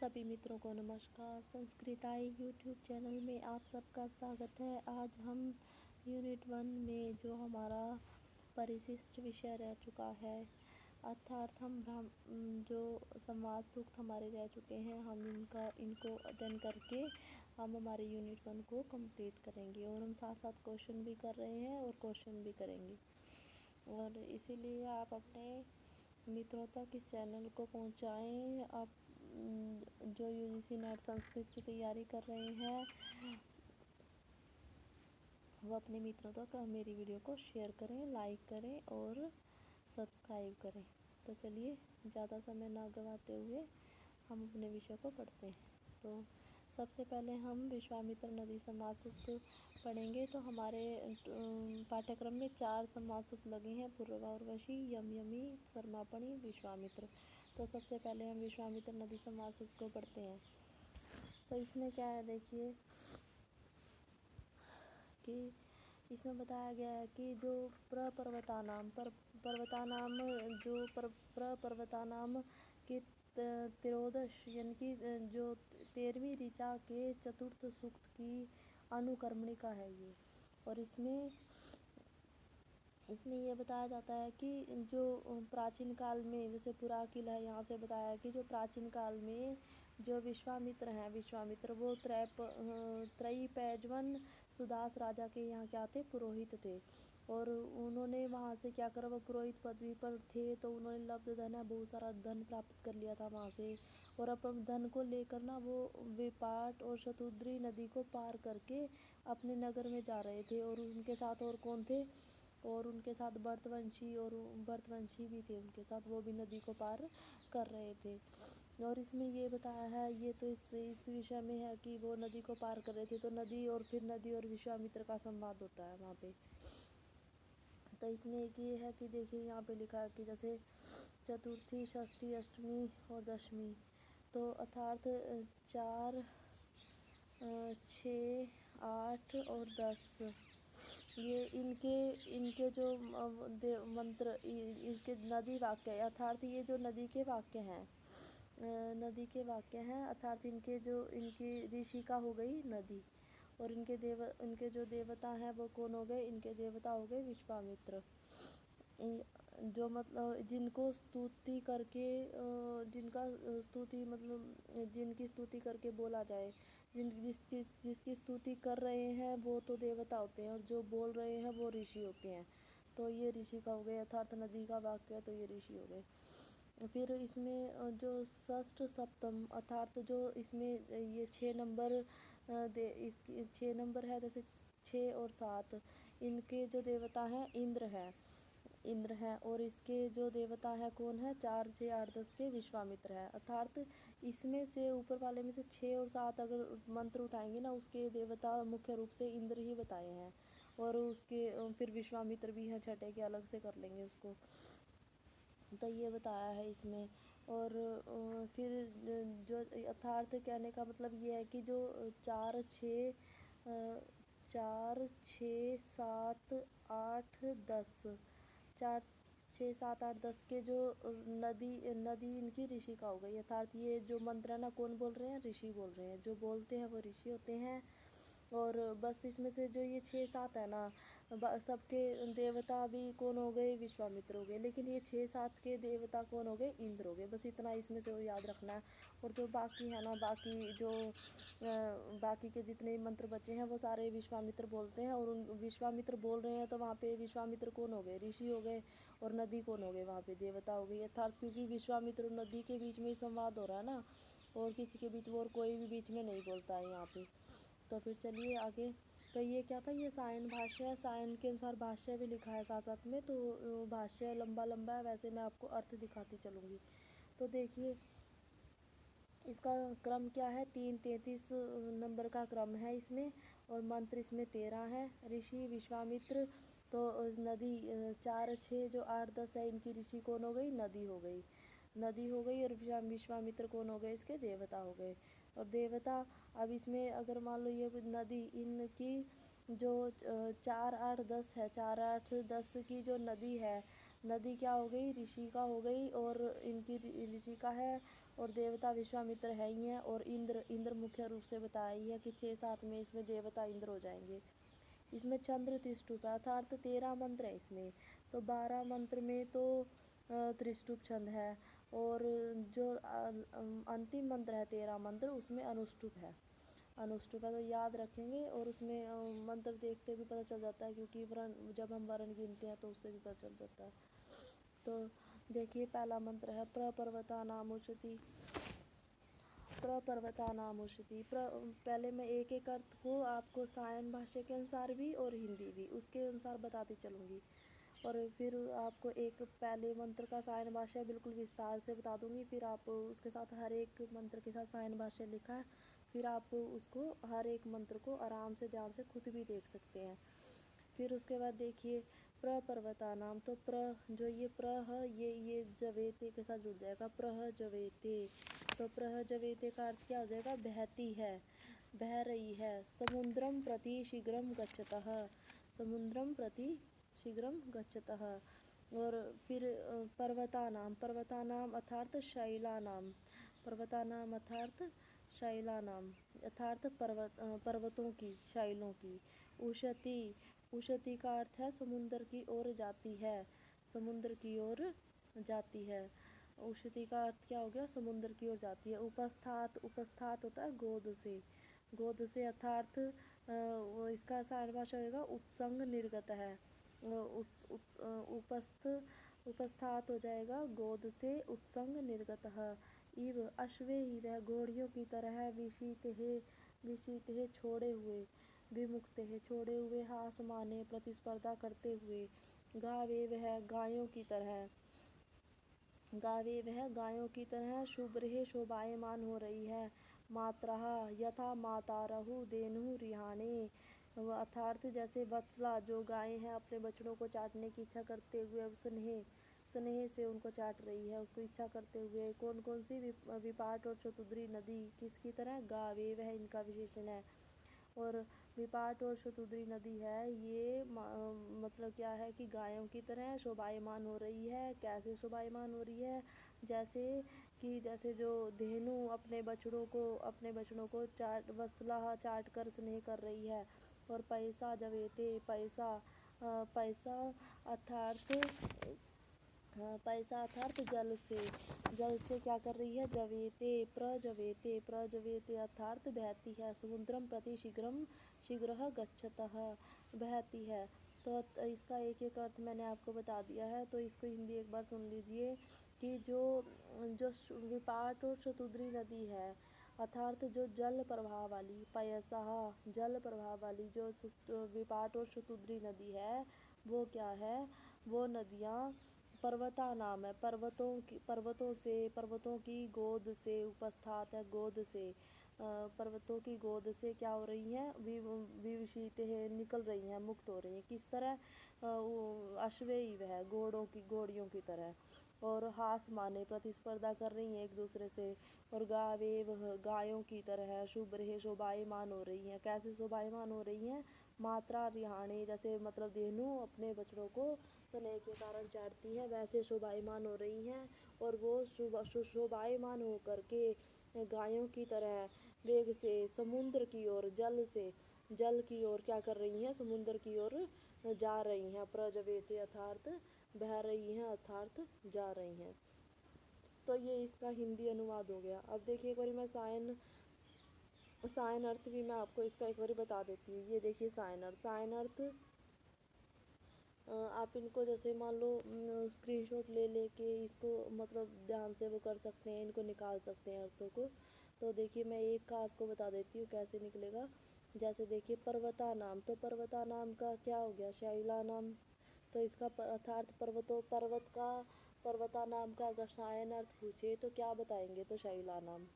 सभी मित्रों को नमस्कार। संस्कृताई यूट्यूब चैनल में आप सबका स्वागत है। आज हम यूनिट 1 में जो हमारा परिशिष्ट विषय रह चुका है, अर्थात हम जो संवाद सूक्त हमारे रह चुके हैं, हम इनको अध्ययन करके हम हमारे यूनिट 1 को कंप्लीट करेंगे। और हम साथ साथ क्वेश्चन भी कर रहे हैं और क्वेश्चन भी करेंगे। और इसीलिए आप अपने मित्रों तक इस चैनल को पहुंचाएं। आप जो यूजीसी नेट संस्कृत की तैयारी कर रहे हैं, वो अपने मित्रों तक मेरी वीडियो को शेयर करें, लाइक करें और सब्सक्राइब करें। तो चलिए ज़्यादा समय ना गवाते हुए हम अपने विषय को पढ़ते हैं। तो सबसे पहले हम विश्वामित्र नदी संवाद सूक्त पढ़ेंगे। तो हमारे पाठ्यक्रम में 4 संवाद सूक्त लगे हैं: पूर्वा उर्वशी, यम यमी, सर्मापणी, विश्वामित्र। तो सबसे पहले हम विश्वामित्र नदी संवाद सूक्त को पढ़ते हैं। तो इसमें क्या है, देखिए कि इसमें बताया गया है कि जो प्रपर्वतानाम जो प्रपर्वतानाम के त्रयोदश यानी कि जो 13वीं ऋचा के चतुर्थ सूक्त की अनुक्रमणिका है ये। और इसमें ये बताया जाता है कि जो प्राचीन काल में, जैसे पुराकिल है, यहाँ से बताया है कि जो प्राचीन काल में जो विश्वामित्र वो त्रयीपैजवन सुदास राजा के यहाँ क्या थे, पुरोहित थे। और उन्होंने वहाँ से क्या करा, वो पुरोहित पदवी पर थे तो उन्होंने लब्ध धन है बहुत सारा धन प्राप्त कर लिया था वहाँ से। और अपन धन को लेकर ना वो विपाट और शतुद्री नदी को पार करके अपने नगर में जा रहे थे। और उनके साथ और कौन थे, और उनके साथ भरतवंशी भी थे उनके साथ, वो भी नदी को पार कर रहे थे। और इसमें ये बताया है, ये तो इस विषय में है कि वो नदी को पार कर रहे थे, तो नदी और विश्वामित्र का संवाद होता है वहाँ पे। तो इसमें एक ये है कि देखिए यहाँ पे लिखा है कि जैसे चतुर्थी, षष्ठी, अष्टमी और दशमी, तो अर्थात 4, 6, 8 और 10 ये इनके जो मंत्र, इनके नदी वाक्य है, अर्थात ये जो नदी के वाक्य हैं, अर्थात इनकी ऋषिका हो गई नदी। और इनके जो देवता हैं वो कौन हो गए, इनके देवता हो गए विश्वामित्र। जो मतलब जिनको स्तुति करके जिनकी स्तुति करके बोला जाए, जिसकी स्तुति कर रहे हैं वो तो देवता होते हैं, और जो बोल रहे हैं वो ऋषि होते हैं। तो ये ऋषि का हो गए, अर्थात नदी का वाक्य है, तो ये ऋषि हो गए। फिर इसमें जो षष्ठ सप्तम, अर्थात जो इसमें ये 6 नंबर इसकी 6 नंबर है, जैसे 6 और 7, इनके जो देवता हैं इंद्र है। और इसके जो देवता है कौन है, 4, 6, 8, 10 के विश्वामित्र है। अर्थात इसमें से ऊपर वाले में से 6 और 7 अगर मंत्र उठाएंगे ना, उसके देवता मुख्य रूप से इंद्र ही बताए हैं। और उसके फिर विश्वामित्र भी हैं छठे के, अलग से कर लेंगे उसको। तो ये बताया है इसमें। और फिर जो अर्थात कहने का मतलब ये है कि जो 4, 6, 7, 8, 10, 4, 6, 7, 8, 10 के जो नदी इनकी ऋषि का हो गई। अर्थात ये जो मंत्र है ना, कौन बोल रहे हैं, ऋषि बोल रहे हैं, जो बोलते हैं वो ऋषि होते हैं। और बस इसमें से जो ये 6, 7 है ना, सबके देवता भी कौन हो गए, विश्वामित्र हो गए। लेकिन ये 6, 7 के देवता कौन हो गए, इंद्र हो गए। बस इतना इसमें से वो याद रखना है। और जो बाकी है ना, बाकी के जितने मंत्र बचे हैं वो सारे विश्वामित्र बोलते हैं। और उन विश्वामित्र बोल रहे हैं तो वहाँ पे विश्वामित्र कौन हो गए, ऋषि हो गए। और नदी कौन हो गए, वहाँ पे देवता हो गई। अर्थात क्योंकि विश्वामित्र और नदी के बीच में ही संवाद हो रहा है ना, और किसी के बीच और कोई भी बीच में नहीं बोलता है यहाँ पे। तो फिर चलिए आगे। तो ये क्या था, ये सायन भाष्य है। सायन के अनुसार भाष्य भी लिखा है साथ साथ में, तो भाष्य लंबा है। वैसे मैं आपको अर्थ दिखाती चलूँगी। तो देखिए इसका क्रम क्या है, 33 नंबर का क्रम है इसमें। और मंत्र इसमें 13 है। ऋषि विश्वामित्र, तो नदी 4, 6, जो 8, 10 है, इनकी ऋषि कौन हो गई, नदी हो गई। और विश्वामित्र कौन हो गए, इसके देवता हो गए। और देवता, अब इसमें अगर मान लो ये नदी, इनकी जो 4, 8, 10 है, 4, 8, 10 की जो नदी है, नदी क्या हो गई, ऋषिका हो गई, और इनकी ऋषिका है, और देवता विश्वामित्र है ही हैं, और इंद्र मुख्य रूप से बताया ही है कि 6-7 में इसमें देवता इंद्र हो जाएंगे। इसमें चंद्र त्रिष्टुप है, अर्थात 13 मंत्र है इसमें। तो 12 मंत्र में तो त्रिष्टुप छंद है, और जो अंतिम मंत्र है 13 मंत्र, उसमें अनुष्टुप है। अनुष्टुप है तो याद रखेंगे, और उसमें मंत्र देखते भी पता चल जाता है, क्योंकि वर्ण जब हम वर्ण गिनते हैं तो उससे भी पता चल जाता है। तो देखिए पहला मंत्र है प्रपर्वतानामुशति। प्रपर्वतानामुशति पहले मैं एक एक अर्थ को आपको सायन भाषा के अनुसार भी और हिंदी भी उसके अनुसार बताती चलूँगी, और फिर आपको एक पहले मंत्र का सायन भाषा बिल्कुल विस्तार से बता दूँगी। फिर आप उसके साथ हर एक मंत्र के साथ सायन भाषा लिखा है, फिर आप उसको हर एक मंत्र को आराम से ध्यान से खुद भी देख सकते हैं। फिर उसके बाद देखिए प्रपर्वतानाम, तो जो ये है ये जवेते के साथ जुड़ जाएगा, जवेते। तो जवेते का अर्थ क्या हो जाएगा, बहती है, बह रही है। समुद्रम प्रति शीघ्रम गच्छतः, समुद्रम प्रति शीघ्रम गच्छतः। और फिर पर्वतानाम अर्थात शैलानाम, पर्वतानाम अर्थात शैलानाम, अर्थात पर्वतों की, शैलों की। उशति, उशति का अर्थ है समुद्र की ओर जाती है, समुद्र की ओर जाती है। उशति का अर्थ क्या हो गया, समुद्र की ओर जाती है। उपस्थात, उपस्थात होता है गोद से, गोद से, अर्थात इसका सार भाषा होगा उत्संग निर्गत है। उपस्थात हो जाएगा गोद से, उत्संग निर्गत है। इव अश्वे ही, वह घोड़ियों की तरह है। विशीत है छोड़े हुए, विमुक्त है छोड़े हुए। हास माने प्रतिस्पर्धा करते हुए। गावे वह गायों की तरह, गावे वह गायों की तरह। शुभ्र है शोभायमान हो रही है। मात्रा यथा मातारहु देनु रिहाणे, अर्थात जैसे वत्सला जो गायें हैं अपने बछड़ों को चाटने की इच्छा करते हुए अब स्नेह से उनको चाट रही है, उसको इच्छा करते हुए। कौन कौन सी, विपाट और चतुद्री नदी किसकी तरह, गावे वह इनका विशेषण है। और विपाट और शतुद्री नदी है ये मतलब क्या है कि गायों की तरह शोभायमान हो रही है। कैसे शोभायमान हो रही है, जैसे जो धेनु अपने बछड़ों को वत्सला चाट कर स्नेह कर रही है। और पैसा जवेते, पैसा अर्थात जल से क्या कर रही है, प्रजवेते अर्थात बहती है। समुद्रम प्रति शीघ्रः गच्छतः, बहती है। तो इसका एक एक अर्थ मैंने आपको बता दिया है, तो इसको हिंदी एक बार सुन लीजिए कि जो विपाट और चतुद्री नदी है, अर्थात जो जल प्रवाह वाली, पयसः जल प्रवाह वाली जो विपाट और शतुद्री नदी है, वो क्या है, वो नदियाँ पर्वता नाम है, पर्वतों की गोद से, उपस्थात है गोद से, पर्वतों की गोद से क्या हो रही हैं, विवशित है निकल रही हैं, मुक्त हो रही हैं। किस तरह, अश्वेय है घोड़ियों की तरह। और हास माने प्रतिस्पर्धा कर रही हैं एक दूसरे से। और गावे वह गायों की तरह। शुभ्र है शोभायमान हो रही हैं, कैसे शोभायमान हो रही हैं, मात्रा रिहाणे जैसे मतलब धेनु अपने बछड़ों को स्नेह के कारण चाटती है, वैसे शोभायमान हो रही हैं। और वो शोभायमान हो करके गायों की तरह वेग से समुद्र की ओर, जल की ओर क्या कर रही हैं, समुद्र की ओर जा रही हैं। प्रजवेते अर्थात बह रही हैं, अर्थात जा रही हैं। तो ये इसका हिंदी अनुवाद हो गया। अब देखिए एक बार मैं सायन अर्थ भी मैं आपको इसका एक बार बता देती हूँ। ये देखिए सायन अर्थ आप इनको जैसे मान लो स्क्रीनशॉट ले लेके इसको मतलब ध्यान से वो कर सकते हैं, इनको निकाल सकते हैं अर्थों को। तो देखिए मैं एक का आपको बता देती हूँ कैसे निकलेगा। जैसे देखिए पर्वता नाम, तो पर्वता नाम का क्या हो गया, शैला नाम। तो इसका अर्थात पर्वता नाम का अगर सायन अर्थ पूछे तो क्या बताएंगे, तो शैला नाम।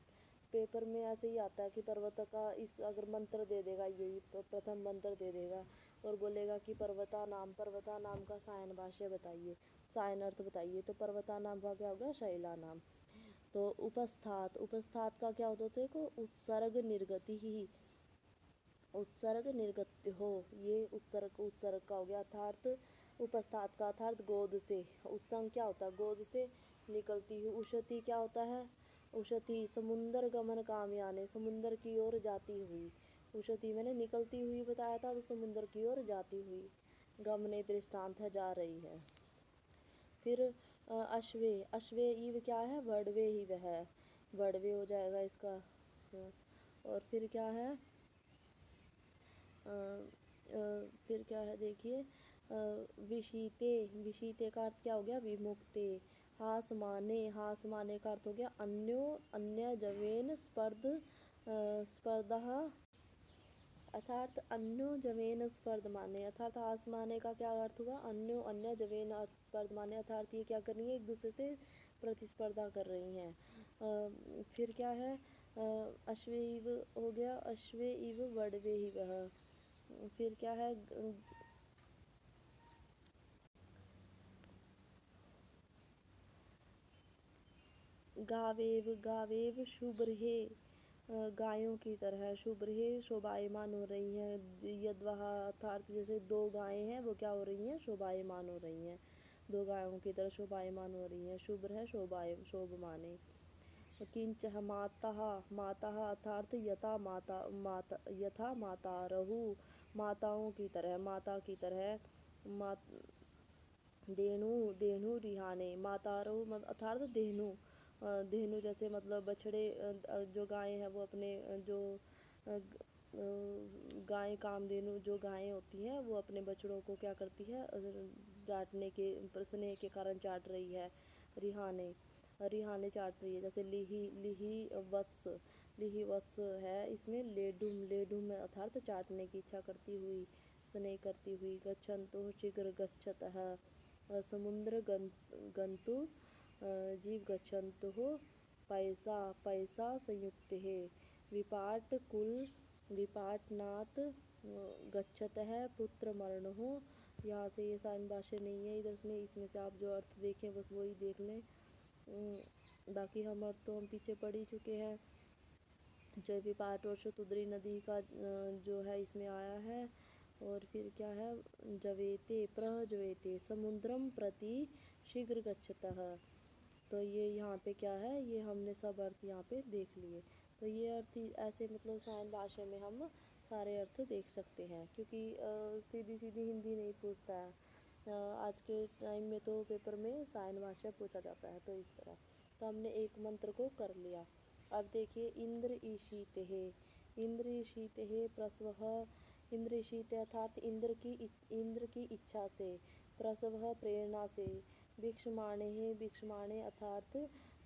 पेपर में ऐसे ही आता है कि पर्वत का इस अगर मंत्र दे देगा, यही प्रथम मंत्र दे देगा और बोलेगा कि पर्वता नाम का सायन भाष्य बताइए, सायन अर्थ बताइए। तो पर्वता नाम का क्या होगा, शैला नाम। तो उपस्थात का क्या होता है, देखो उत्सर्ग निर्गति ही, उत्सर्ग निर्गत हो, ये उत्सर्ग का हो गया। अर्थात उपस्थात का अर्थात गोद से। उत्संग क्या होता है? गोद से निकलती हुई। उशती क्या होता है? उशती समुंदर गमन कामयाने, समुंदर की ओर जाती हुई। उशती मैंने निकलती हुई बताया था, तो समुंदर की ओर जाती हुई। गमने दृष्टांत है, जा रही है। फिर अश्वे, अश्वे ईव क्या है? वड़वे ही वह है, वड़वे हो जाएगा इसका। और फिर क्या है? फिर क्या है देखिए, विशीते, विशीते का अर्थ क्या हो गया? विमुक्ते। हास माने, हास माने का अर्थ हो गया अन्यो, अन्य जवेन स्पर्धा, अर्थात अन्यो जवेन स्पर्ध माने, अर्थात हास माने का क्या अर्थ हुआ? अन्यो, अन्य जवेन स्पर्ध माने, अर्थात ये क्या कर रही है? एक दूसरे से प्रतिस्पर्धा कर रही हैं। फिर क्या है? अश्वे इव हो गया, अश्वे इव वड़वे ही वह। फिर क्या है? गावेव, गावेव शुभ्रहे, गायों की तरह। शुभ्रहे शोभायमान हो रही हैं। यद्वह अर्थात जैसे दो गायें हैं, वो क्या हो रही हैं? शोभायमान हो रही हैं। दो गायों की तरह शोभायमान हो रही हैं। शुभ्र है शोभमाने। किंच माता, माता अर्थात यथा माता, माता यथा माता रहु, माताओं की तरह, माता की तरह। मात देनु, देनु रिहाने, माता रहु अर्थात देनु। धेनु जैसे मतलब बछड़े, जो गायें हैं वो अपने जो गाय कामधेनु जो गायें होती हैं वो अपने बछड़ों को क्या करती है? डांटने के, स्नेह के कारण चाट रही है। रिहाने, रिहाने चाट रही है। जैसे लिही, लिही वत्स, लिही वत्स है इसमें। लेडुम, लेडुम अर्थात चाटने की इच्छा करती हुई, स्नेह करती हुई। गच्छन्तु शीघ्र, गच्छत है। समुद्र गंतु जीव गच्छन्तु हो। पैसा, पैसा संयुक्त है। विपाट कुल, विपाटनात् गच्छत है। पुत्र मरण हो। यहाँ से ये साइन भाष्य नहीं है इधर में, इसमें से आप जो अर्थ देखें बस वही देख लें। बाकी हम अर्थ तो हम पीछे पढ़ ही चुके हैं। जो विपाट और शतुद्री नदी का जो है इसमें आया है। और फिर क्या है? जवेते, प्रजवेते समुद्रम प्रति शीघ्र गच्छतः। तो ये यहाँ पे क्या है? ये हमने सब अर्थ यहाँ पे देख लिए। तो ये अर्थ ऐसे मतलब साइन भाषा में हम सारे अर्थ देख सकते हैं, क्योंकि सीधी सीधी हिंदी नहीं पूछता है। आज के टाइम में तो पेपर में साइन भाषा पूछा जाता है। तो इस तरह तो हमने एक मंत्र को कर लिया। अब देखिए, इंद्र ईशिते, इंद्र ईशिते प्रसव, इंद्र ईशिते अर्थात इंद्र की इच्छा से। प्रसव प्रेरणा से। भिक्षमाणे, भिक्षमाणे अर्थात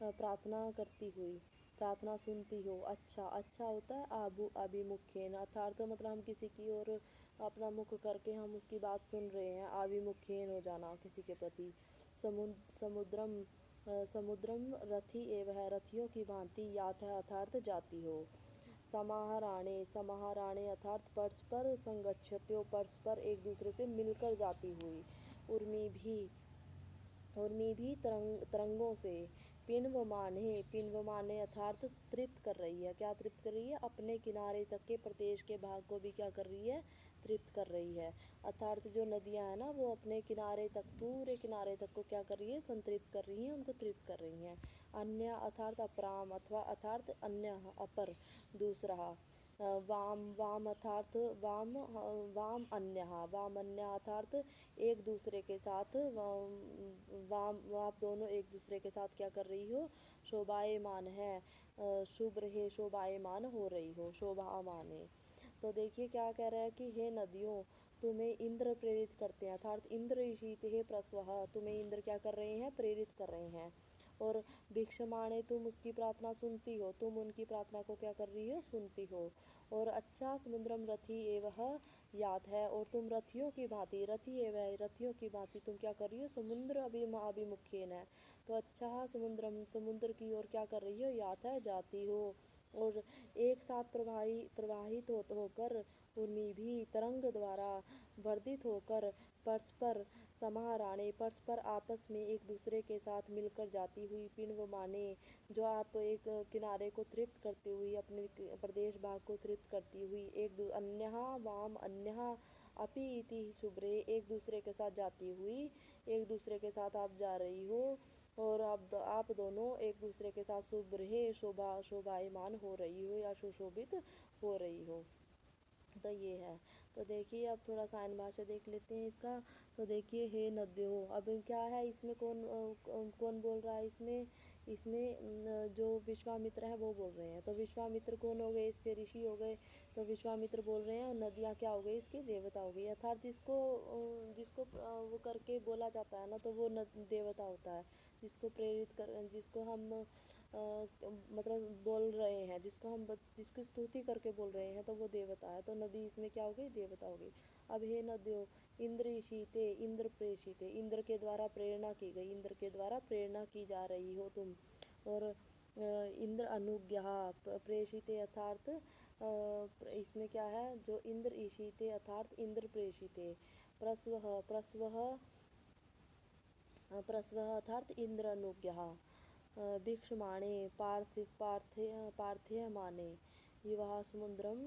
प्रार्थना करती हुई, प्रार्थना सुनती हो। अच्छा, अच्छा होता है अभिमुखेन, अर्थात मतलब हम किसी की ओर अपना मुख करके हम उसकी बात सुन रहे हैं। अभिमुखेन हो जाना किसी के प्रति। समुद्रम, समुद्रम रथी एवं है, रथियों की भांति। यात है अर्थात जाती हो। समाहराणे, समाहराणे अर्थात परस्पर संगच्छत्यो, परस्पर एक दूसरे से मिलकर जाती हुई। उर्मी भी, उर्मी भी तरंगों से। पिन्वमाने, पिन्वमाने अर्थात तृप्त कर रही है। क्या तृप्त कर रही है? अपने किनारे तक के प्रदेश के भाग को भी क्या कर रही है? तृप्त कर रही है। अर्थात जो नदियां हैं ना, वो अपने किनारे तक, पूरे किनारे तक को क्या कर रही है? संतृप्त कर रही हैं, उनको तृप्त कर रही हैं। अन्य अर्थात अपराम, अथवा अर्थात अन्य, अपर, दूसरा। वाम, वाम अर्थात वाम, वाम अन्य, वाम अन्य अर्थात एक दूसरे के साथ। वाम, आप दोनों एक दूसरे के साथ क्या कर रही हो? शोभायमान है। शुभ्र है शोभायमान हो रही हो, शोभामान है। तो देखिए क्या कह रहा है कि हे नदियों, तुम्हें इंद्र प्रेरित करते हैं, अर्थात इंद्र ईशित है प्रस्वह, तुम्हें इंद्र क्या कर रहे हैं? प्रेरित कर रहे हैं। और भिक्षमाणे, तुम उसकी प्रार्थना सुनती हो, तुम उनकी प्रार्थना को क्या कर रही हो? सुनती हो। और अच्छा, समुद्रम रथी एवं याद है, और तुम रथियों की भांति, रथी एवं रथियों की भांति तुम क्या कर रही हो? समुद्र अभिमुखेन है। तो अच्छा, समुद्रम समुद्र की ओर क्या कर रही हो? याद है, जाती हो। और एक साथ प्रवाहित होकर, उर्मी भी तरंग द्वारा वर्धित होकर, परस्पर समाहराणे, परस्पर आपस में एक दूसरे के साथ मिलकर जाती हुई। पिण्व माने, जो आप एक किनारे को तृप्त करती हुई, अपने प्रदेश भाग को तृप्त करती हुई। एक अन्यहा वाम अन्यहा अपि इति शुभ्रे, एक दूसरे के साथ जाती हुई, एक दूसरे के साथ आप जा रही हो, और आप दोनों एक दूसरे के साथ शुभ्रे शोभायमान हो रही हो या सुशोभित हो रही हो। तो ये है। तो देखिए अब थोड़ा साइन भाषा देख लेते हैं इसका। तो देखिए हे नद्यो, अब क्या है इसमें, कौन बोल रहा है इसमें, जो विश्वामित्र है वो बोल रहे हैं। तो विश्वामित्र कौन हो गए, इसके ऋषि हो गए। तो विश्वामित्र बोल रहे हैं, और नदियाँ क्या हो गई, इसकी देवता हो गई। अर्थात जिसको जिसको वो करके बोला जाता है ना, तो वो देवता होता है। जिसको प्रेरित कर, जिसको हम मतलब बोल रहे हैं, जिसकी स्तुति करके बोल रहे हैं, तो वो देवता है। तो नदी इसमें क्या हो गई, देवता हो गई। अब हे नदियों, इंद्र ईशिते, इंद्र प्रेषिते, इंद्र के द्वारा प्रेरणा की गई, इंद्र के द्वारा प्रेरणा की जा रही हो तुम। और इंद्र अनुज्ञा प्रेषिते अर्थात इसमें क्या है, जो इंद्र ईशिते अर्थात इंद्र प्रेषिते, प्रस्वह प्रस्वह प्रस्वह अर्थात इंद्र अनुज्ञा, भिक्षमाणे पार्थेयमाने, युवा समुद्रम,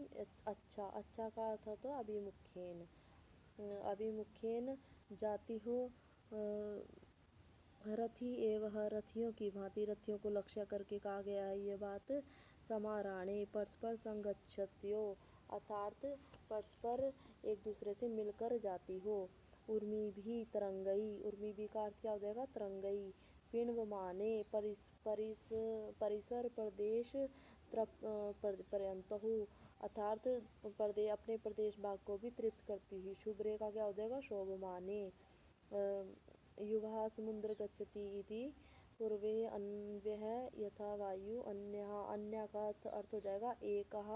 अच्छा, अच्छा का अर्थ तो अभिमुखेन, अभिमुखेन जाति हो, रथी एवं रथियों की भांति, रथियों को लक्ष्य करके कहा गया है ये बात। समाराणे परस्पर संगच्छत्यो अर्थात परस्पर एक दूसरे से मिलकर जाती हो। उर्मी भी तरंगई, उर्मी भी का अर्थ क्या हो जाएगा, तरंगई। पिण्वमाने परिसर प्रदेश पर्यंत हो अर्थात अपने प्रदेश भाग को भी तृप्त करती हुई। शुभ्रे का क्या हो जाएगा, शोभमाने। युवा समुद्र गच्छति इति पूर्वे अन्व्यः यथा वायु, अन्यः, अन्य का अर्थ हो जाएगा एकः,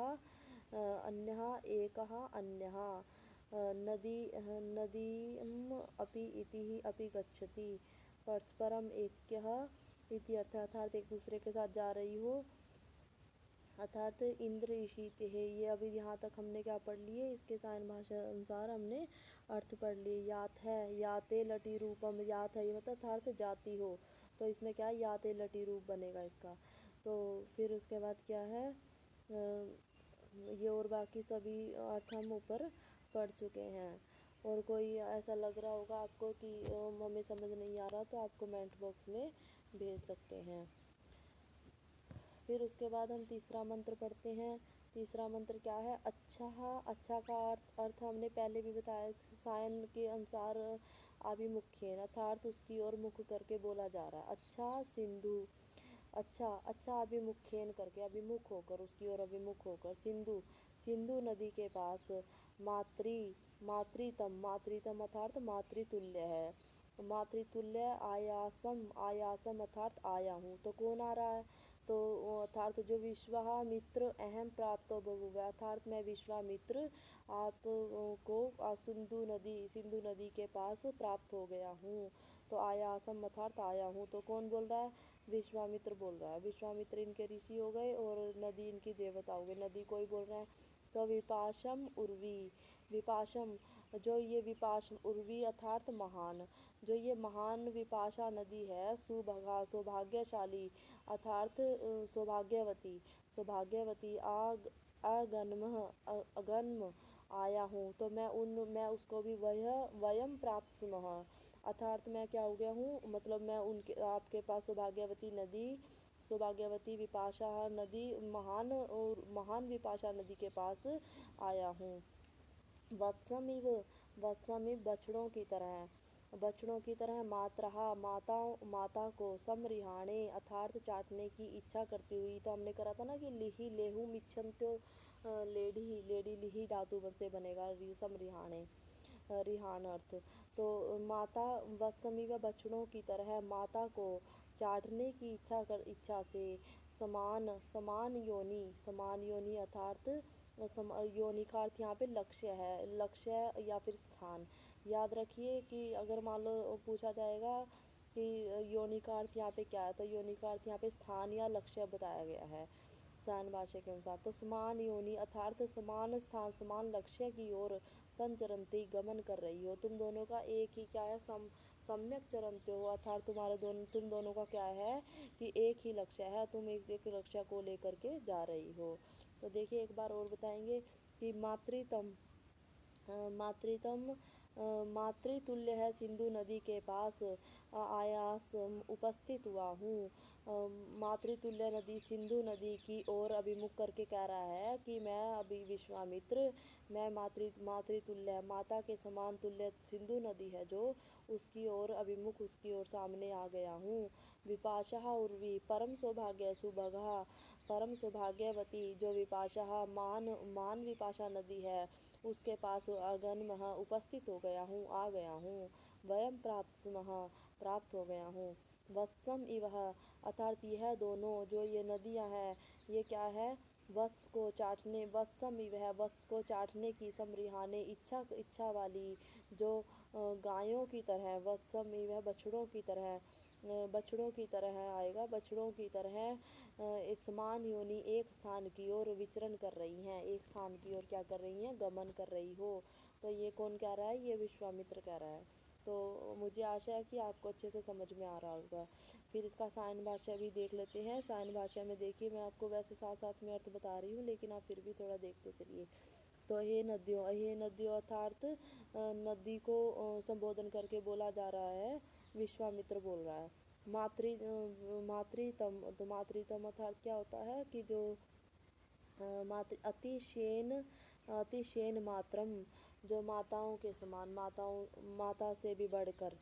अन्यः एकः, अन्यः। नदीम अपि इति अपि गच्छति, परस्परम ऐक्यः इति अर्थ, अर्थात एक दूसरे के साथ जा रही हो, अर्थात इंद्र ईशित है। ये अभी यहाँ तक हमने क्या पढ़ लिए, इसके साइन भाषा अनुसार हमने अर्थ पढ़ लिए। यात है, याते लटी रूपम, यात है ये मतलब अर्थात जाती हो, तो इसमें क्या है, याते लटी रूप बनेगा इसका। तो फिर उसके बाद क्या है, ये और बाकी सभी अर्थ हम ऊपर पढ़ चुके हैं। और कोई ऐसा लग रहा होगा आपको कि हमें समझ नहीं आ रहा, तो आप कमेंट बॉक्स में भेज सकते हैं। फिर उसके बाद हम तीसरा मंत्र पढ़ते हैं। तीसरा मंत्र क्या है, अच्छा। अच्छा का अर्थ हमने पहले भी बताया, सायन के अनुसार अभिमुखेन अर्थात उसकी ओर मुख करके बोला जा रहा है। अच्छा सिंधु, अच्छा, अच्छा अभिमुखेन करके, अभिमुख होकर, उसकी ओर अभिमुख होकर। सिंधु, सिंधु नदी के पास। मातृतम, मातृतम अर्थात मातृतुल्य है। मातृतुल्य आयासम, आयासम अर्थात आया हूँ। तो कौन आ रहा है, तो अर्थात जो विश्वामित्र अहम प्राप्त बहुवा, अर्थात मैं विश्वामित्र आप को सिंधु नदी के पास प्राप्त हो गया हूँ। तो आयासम अर्थात आया हूँ। तो कौन बोल रहा है, विश्वामित्र बोल रहा है। विश्वामित्र इनके ऋषि हो गए और नदी इनकी देवता हो गई। नदी कोई बोल रहा है। तो विपाशम उर्वी, विपाशम, जो ये विपाश उर्वी अर्थात महान, जो ये महान विपाशा नदी है, सौभाग्यशाली अर्थात सौभाग्यवती, सौभाग्यवती अगन्म आया हूँ। तो मैं उसको भी वयम प्राप्त सुनह, अर्थात मैं क्या हो गया हूँ, मतलब मैं उनके आपके पास सौभाग्यवती नदी, सौभाग्यवती विपाशा नदी, महान और महान विपाशा नदी के पास आया हूँ। वत्समिव, वत्समिव बछड़ों की तरह, बछड़ों की तरह। माता को समरिहाणे अर्थात चाटने की इच्छा करती हुई। तो हमने करा था ना कि लिहि लेहु मिच्छन्त्यो, लेडी लेडी लिहि धातु से बनेगा समरिहाणे, रिहान अर्थ। तो माता वत्समिव बछड़ों की तरह माता को चाटने की इच्छा से। समान, समान योनि, समान योनि अर्थात योनि का अर्थ यहाँ पे लक्ष्य है, लक्ष्य या फिर स्थान। याद रखिए कि अगर मान लो पूछा जाएगा कि योनि का अर्थ यहाँ पे क्या है, तो योनि का अर्थ यहाँ पे स्थान या लक्ष्य बताया गया है साइन भाषा के अनुसार। तो समान योनि अर्थात समान स्थान, समान लक्ष्य की ओर संचरंती गमन कर रही हो। तुम दोनों का एक ही क्या है, सम्यक चरंते हो, अर्थात तुम दोनों का क्या है कि एक ही लक्ष्य है, तुम एक लक्ष्य को लेकर के जा रही हो। तो देखिए एक बार और बताएंगे कि मातृतम, मातृतम मातृतुल्य है सिंधु नदी के पास आयास उपस्थित हुआ हूँ। मातृतुल्य नदी सिंधु नदी की ओर अभिमुख करके कह रहा है कि मैं अभी विश्वामित्र, मैं मातृतुल्य माता के समान तुल्य सिंधु नदी है जो उसकी ओर अभिमुख, उसकी ओर सामने आ गया हूँ। विपाशा उर्वी परम सौभाग्य सुभगा, परम सौभाग्यवती जो विपाशा मान विपाशा नदी है उसके पास अगन महा उपस्थित हो गया हूँ, आ गया हूँ। वयम प्राप्त महा प्राप्त हो गया हूँ। वत्सम इवह अर्थात यह दोनों जो ये नदियाँ हैं ये क्या है, वत्स को चाटने, वत्सम इवह वत्स को चाटने की, समरिहाने इच्छा वाली, जो गायों की तरह, वत्सम इवह बछड़ों की तरह, बछड़ों की तरह आएगा, बछड़ों की तरह समान योनि एक स्थान की ओर विचरण कर रही हैं, एक स्थान की ओर क्या कर रही हैं, गमन कर रही हो। तो ये कौन कह रहा है, ये विश्वामित्र कह रहा है। तो मुझे आशा है कि आपको अच्छे से समझ में आ रहा होगा। फिर इसका सायन भाषा भी देख लेते हैं। सायन भाषा में देखिए, मैं आपको वैसे साथ साथ में अर्थ बता रही हूँ लेकिन आप फिर भी थोड़ा देखते चलिए। तो हे नदियों अर्थात नदी को संबोधन करके बोला जा रहा है, विश्वामित्र बोल रहा है। मातृतम, तो मातृतम अर्थात क्या होता है कि जो अतिशयन मातरम, जो माताओं के समान, माता से भी बढ़कर।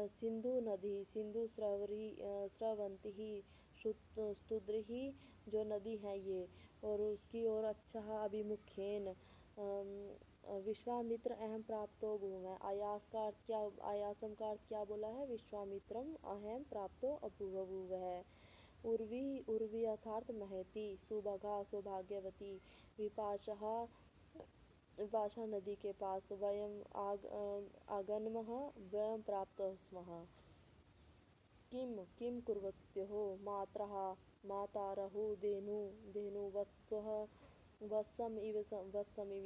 सिंधु नदी, सिंधु स्रवंती ही, स्तुद्र ही जो नदी है ये, और उसकी ओर अच्छा अभिमुखेन विश्वामित्र अहम प्राप्तो भूमि। आयास का अर्थ क्या, आयासम का अर्थ क्या बोला है, विश्वामित्रम अहम प्राप्तो अभूवभूव है। उर्वी अर्थात महती, सुभगा सौभाग्यवती, विपाशा नदी के पास, वयम आगन्मः वयम प्राप्त स्मः। किम कुर्वत्योः मातरः मातारहु धेनु वत्सम इव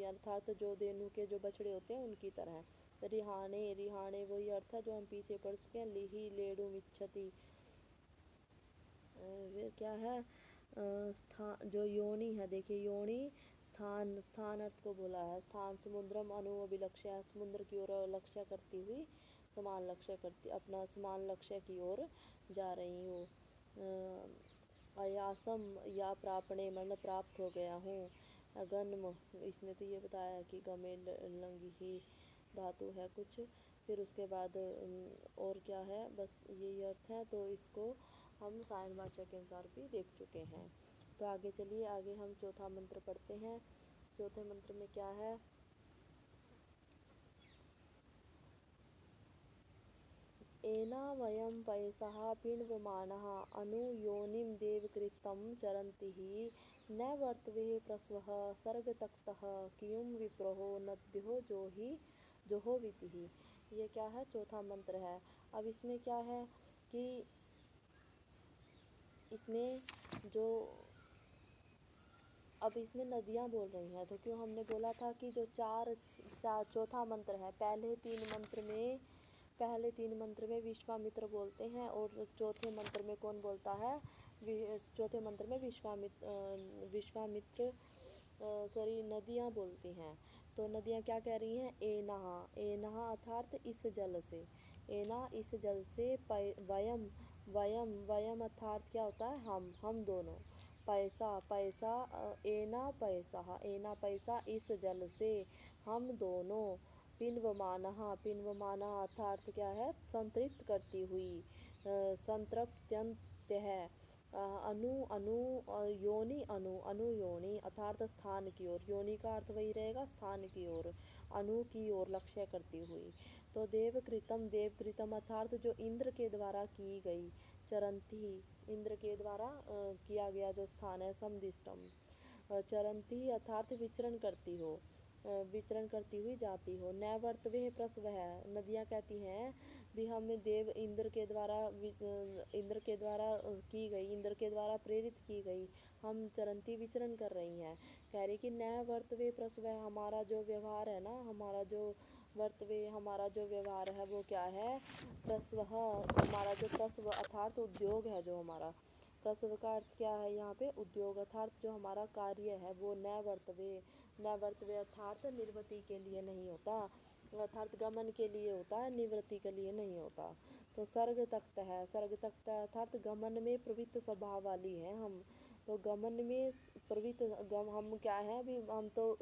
अर्थात जो धेनु के जो बछड़े होते हैं उनकी तरह। रिहाणे वही अर्थ है जो हम पीछे पढ़ चुके हैं। लिहि लेडुम इच्छति, क्या है, स्थान जो योनि है, देखिए योनि स्थान अर्थ को बोला है। स्थान समुद्रम अनु अभिलक्ष्य, समुद्र की ओर लक्ष्य करती हुई, समान लक्ष्य करती, अपना समान लक्ष्य की ओर जा रही हूँ। अयासम या प्रापणे मतलब प्राप्त हो गया हूँ। अगन्म, इसमें तो ये बताया कि गमे लंगी ही धातु है कुछ, फिर उसके बाद और क्या है, बस यही अर्थ है। तो इसको हम सायन भाषा के अनुसार भी देख चुके हैं। तो आगे चलिए, आगे हम चौथा मंत्र पढ़ते हैं। चौथे मंत्र में क्या है, एना वयम पयसः पिण्वमानः अनु योनिं देवकृतं चरन्तिः न वर्तवे प्रस्वः सर्गतक्तः कियुं विप्रोहो नद्यो जोहोवितिः। ये क्या है, चौथा मंत्र है। अब इसमें क्या है कि इसमें जो अब इसमें नदियाँ बोल रही हैं, तो क्यों हमने बोला था कि जो चौथा मंत्र है, पहले तीन मंत्र में विश्वामित्र बोलते हैं और चौथे मंत्र में कौन बोलता है, चौथे मंत्र में विश्वामित्र नदियाँ बोलती हैं। तो नदियाँ क्या कह रही हैं, एनहा अर्थात इस जल से, एना इस जल से, वयम अर्थात क्या होता है, हम दोनों, पैसा एना पैसा इस जल से, हम दोनों, पिन्वमाना अर्थात क्या है, संतृप्त करती हुई, संतृप्त्यंत है। योनि अनु योनि अर्थात स्थान की ओर, योनि का अर्थ वही रहेगा, स्थान की ओर, अनु की ओर लक्ष्य करती हुई। तो देवकृतम अर्थात जो इंद्र के द्वारा की गई, चरंती इंद्र के द्वारा किया गया जो स्थान है, समदिष्टम, चरंती अर्थात विचरण करती हो, विचरण करती हुई जाती हो। नैवर्तवे प्रस्व है, नदियाँ कहती हैं भी हमें इंद्र के द्वारा की गई, इंद्र के द्वारा प्रेरित की गई, हम चरंती विचरण कर रही हैं। कह रही कि नैवर्तवे प्रस्व है, हमारा जो व्यवहार है ना, हमारा जो व्यवहार है वो क्या है, प्रस्व, हमारा जो प्रस्व अर्थात उद्योग है जो हमारा, प्रसव का अर्थ क्या है यहाँ पे? उद्योग, अर्थात जो हमारा कार्य है वो नैवर्तव्य अर्थात निवृत्ति के लिए नहीं होता, अर्थात गमन के लिए होता है, निवृत्ति के लिए नहीं होता। तो सर्ग तख्त है, सर्ग तख्त अर्थात गमन में प्रवृत्त स्वभाव वाली है हम। तो गमन में प्रवृत्त हम क्या है? अभी हम तो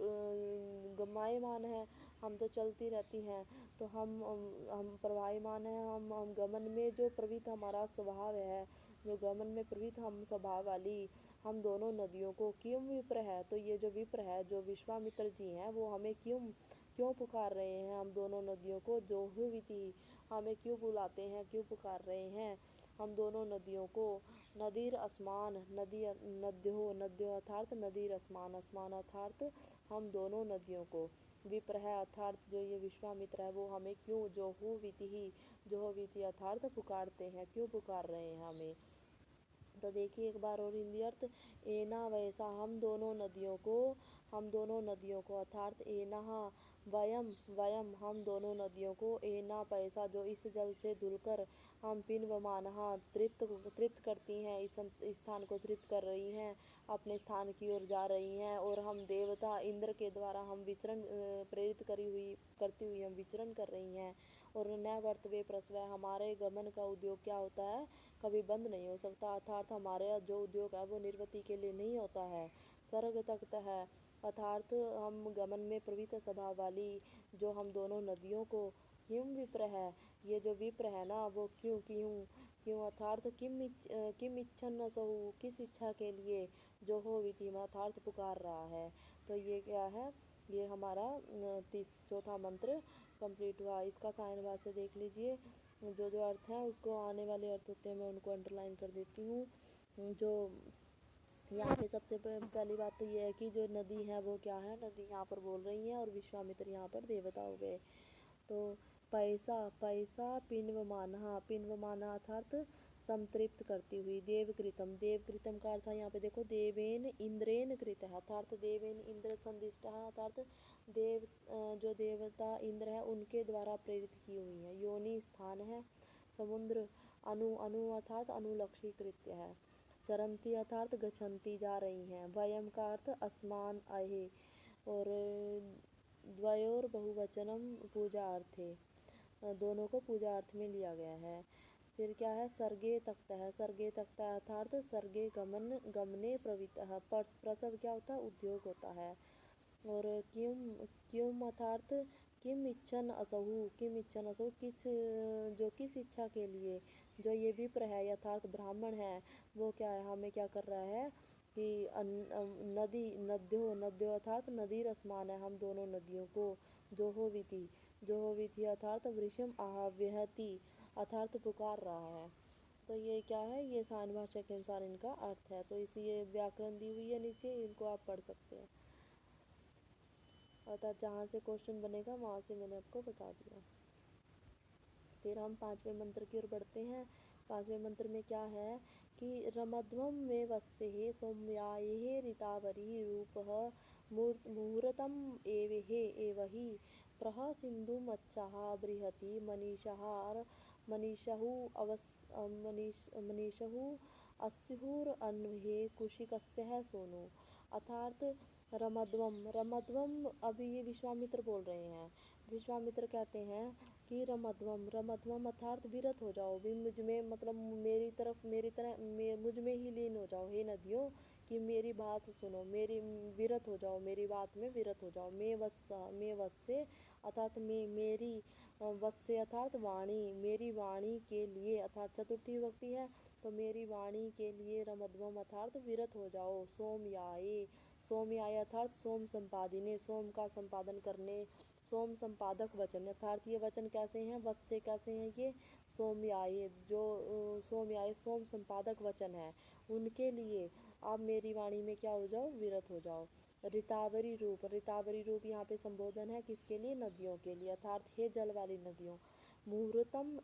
गमायमान है, हम तो चलती रहती हैं, तो हम प्रवाहमान है, हम गमन में जो प्रवृत्त हमारा स्वभाव है, जो गमन में प्रवृत्त हम स्वभाव वाली हम दोनों नदियों को क्यों विप्र है? तो ये जो विप्र है, जो विश्वामित्र जी हैं, वो हमें क्यों पुकार रहे हैं? हम दोनों नदियों को जोहुविति हमें क्यों बुलाते हैं, क्यों पुकार रहे हैं हम दोनों नदियों को? नदीर असमान, नद्यो अर्थात नदीर असमान, असमान अर्थात हम दोनों नदियों को। विप्र है अर्थात जो ये विश्वामित्र है वो हमें क्यों जोहुविति अर्थात पुकारते हैं, क्यों पुकार रहे हैं हमें? तो देखिए एक बार और हिंदी अर्थ, एना वैसा हम दोनों नदियों को अर्थात एना वयम हम दोनों नदियों को, एना पैसा जो इस जल से धुलकर हम पिनवमानहा तृप्त करती हैं, इस स्थान को तृप्त कर रही हैं, अपने स्थान की ओर जा रही हैं, और हम देवता इंद्र के द्वारा हम विचरण प्रेरित करती हुई हम विचरण कर रही हैं। और न वर्तवे प्रसव, हमारे गमन का उद्योग क्या होता है? कभी बंद नहीं हो सकता, अर्थात हमारे जो उद्योग है वो निवृत्ति के लिए नहीं होता है। सर्ग तख्त है अर्थात हम गमन में प्रवृत्त स्वभाव वाली जो हम दोनों नदियों को। क्यों विप्र है, ये जो विप्र है ना वो क्यों अर्थात किम इच्छन सहु, किस इच्छा के लिए, जो हो विधि में अर्थात पुकार रहा है। तो ये क्या है? ये हमारा चौथा मंत्र कंप्लीट हुआ। इसका साइन भाष्य देख लीजिए, जो अर्थ है उसको आने वाले अर्थ होते हैं मैं उनको अंडरलाइन कर देती हूँ। जो यहाँ पे सबसे पहली बात तो ये है कि जो नदी है वो क्या है? नदी यहाँ पर बोल रही है और विश्वामित्र यहाँ पर देवता हो गए। तो पैसा पिन्वमाना अर्थात संतृप्त करती हुई। देवकृतम का अर्थ है यहाँ पे देखो, देवेन इंद्रेन कृत है अर्थात देवेन इंद्र संदिष्ट है अर्थात जो देवता इंद्र है उनके द्वारा प्रेरित की हुई है। योनि स्थान है, समुद्र अनु अर्थात अनुलक्षी कृत्य है। चरंती अर्थात गच्छन्ति जा रही हैं। वयम का अर्थ असमान आहे, और द्वयोर बहुवचनम पूजा अर्थे, दोनों को पूजा अर्थ में लिया गया है। फिर क्या है? सर्गे तख्त है, सर्गे तख्त अर्थात सर्गे गमने प्रवृत्तः, प्रसव क्या होता है? उद्योग होता है। और क्यों अर्थात किम इच्छन असहु, किस इच्छा के लिए, जो ये विप्र है अर्थात ब्राह्मण है वो क्या है? हमें क्या कर रहा है कि नद्यो अर्थात नदी रसमान है हम दोनों नदियों को। जोहोविति अर्थात वृषम आहव्यहति अर्थात पुकार रहा है। तो ये क्या है? ये साइन भाषा के अनुसार इनका अर्थ है। तो इसी ये व्याकरण दी हुई है नीचे, इनको आप पढ़ सकते हैं, अर्थात जहाँ से क्वेश्चन बनेगा वहाँ से मैंने आपको बता दिया। फिर हम पांचवें मंत्र की ओर बढ़ते हैं। पांचवें मंत्र में क्या है कि रमध्वम में वत्से सौम्याये ऋतावरी रूपः मुहूर्तम एवहि प्रह सिंधु मच्चाः बृहति मनीषहु अस्युर अन्वहे कुशिकस्य है सोनु। अर्थात रमध्वम अभी ये विश्वामित्र बोल रहे हैं। विश्वामित्र कहते हैं कि रमध्वम अर्थात विरत हो जाओ भी मुझ में, मतलब मुझ में ही लीन हो जाओ हे नदियों, कि मेरी बात सुनो, मेरी विरत हो जाओ, मेरी बात में विरत हो जाओ। मैं वत्से अर्थात मेरी वत्से अर्थात वाणी, मेरी वाणी के लिए अर्थात चतुर्थी विभक्ति है, तो मेरी वाणी के लिए रमध्वम अर्थात विरत हो जाओ। सोमयाय अर्थात सोम संपादिने, सोम का संपादन करने, सोम संपादक वचन अर्थात ये वचन कैसे हैं? वत्से कैसे हैं ये? सोमयाय, जो सोमयाय सोम संपादक वचन है उनके लिए आप मेरी वाणी में क्या हो जाओ? विरत हो जाओ। ऋतावरी रूप यहाँ पे संबोधन है किसके लिए? नदियों के लिए, अर्थात हे जल वाली नदियों। मुहूर्तम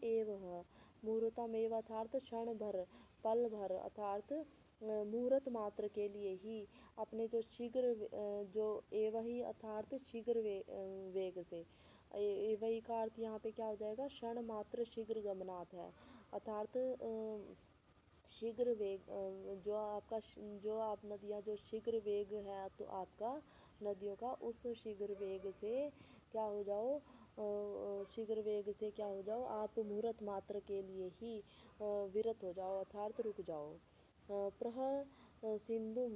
एव अर्थात क्षण भर, पल भर अर्थात मुहूर्त मात्र के लिए ही, अपने जो शीघ्र जो एवही अर्थात शीघ्र वेग से, एवही का अर्थ यहाँ पे क्या हो जाएगा? क्षण मात्र शीघ्र गमनात् है, अर्थात शीघ्र वेग जो आप नदियाँ जो शीघ्र वेग है तो आपका नदियों का उस शीघ्र वेग से क्या हो जाओ, शीघ्र वेग से क्या हो जाओ, आप मुहूर्त मात्र के लिए ही विरत हो जाओ, अर्थात रुक जाओ। प्रह सिंधु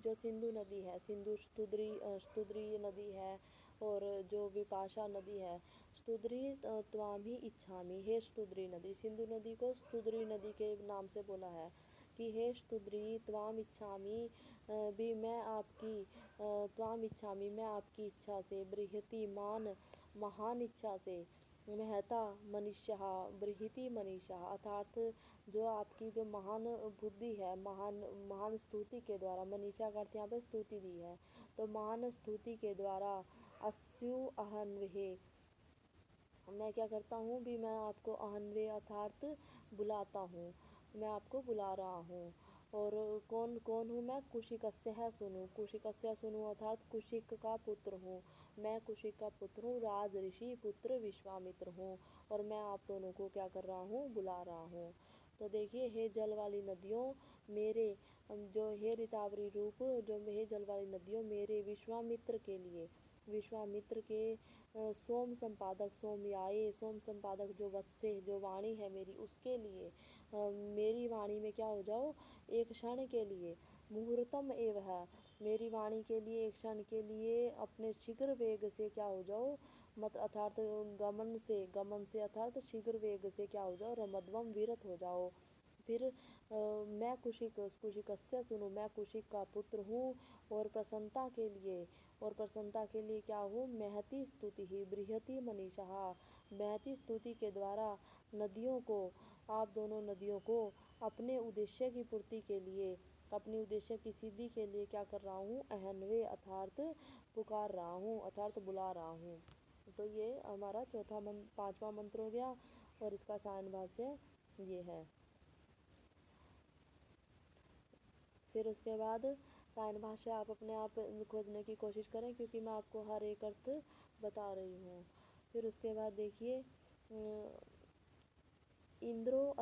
जो सिंधु नदी है, सिंधु स्तुद्री नदी है, और जो विपाशा नदी है, स्तुद्री त्वामि इच्छामि, हे स्तुद्री नदी, सिंधु नदी को स्तुद्री नदी के नाम से बोला है कि हे स्तुद्री त्वाम इच्छामि, भी मैं आपकी त्वाम इच्छामि, मैं आपकी इच्छा से, बृहति मान महान इच्छा से, महता मनीषा बृहति मनीषा, अर्थात जो आपकी जो महान बुद्धि है, महान महान स्तुति के द्वारा, मनीषा का अर्थ यहाँ पे स्तुति दी है, तो महान स्तुति के द्वारा अस्यु अहन्वे, मैं क्या करता हूँ भी, मैं आपको अहन्वे अर्थात बुलाता हूँ, मैं आपको बुला रहा हूँ। और कौन कौन हूँ मैं, कुशिकस्य है सुनो, कुशिकस्य सुनो अर्थात कुशिक का पुत्र हूँ, मैं कुशिक का पुत्र हूँ, राज ऋषि पुत्र विश्वामित्र हूँ, और मैं आप दोनों को क्या कर रहा हूँ, बुला रहा हूँ। तो देखिए, हे जल वाली नदियों मेरे, जो हे ऋतावरी रूप, जो हे जल वाली नदियों मेरे विश्वामित्र के लिए, विश्वामित्र के सोम संपादक सोमयाए, सोम संपादक जो वत्से जो वाणी है मेरी, उसके लिए मेरी वाणी में क्या हो जाओ, एक क्षण के लिए, मुहूर्तम एव है, मेरी वाणी के लिए एक क्षण के लिए अपने शीघ्र वेग से क्या हो जाओ, मत अर्थात गमन से अर्थात शीघ्र वेग से क्या हो जाओ, रमध्वम विरत हो जाओ। फिर मैं कुशिकस्य सुनो, मैं कुशिक का पुत्र हूँ, और प्रसन्नता के लिए क्या हूँ, महती स्तुति ही बृहति मनीषा, महती स्तुति के द्वारा नदियों को, आप दोनों नदियों को अपने उद्देश्य की पूर्ति के लिए, अपने उद्देश्य की सिद्धि के लिए क्या कर रहा हूँ, अहन्वे अर्थात पुकार रहा हूँ, अर्थात बुला रहा हूँ। तो ये हमारा पांचवा मंत्र हो गया, और इसका सायन भाष्य ये है। फिर उसके बाद सायन भाष्य आप अपने आप खोजने की कोशिश करें, क्योंकि मैं आपको हर एक अर्थ बता रही हूँ। फिर उसके बाद देखिए, इंद्रो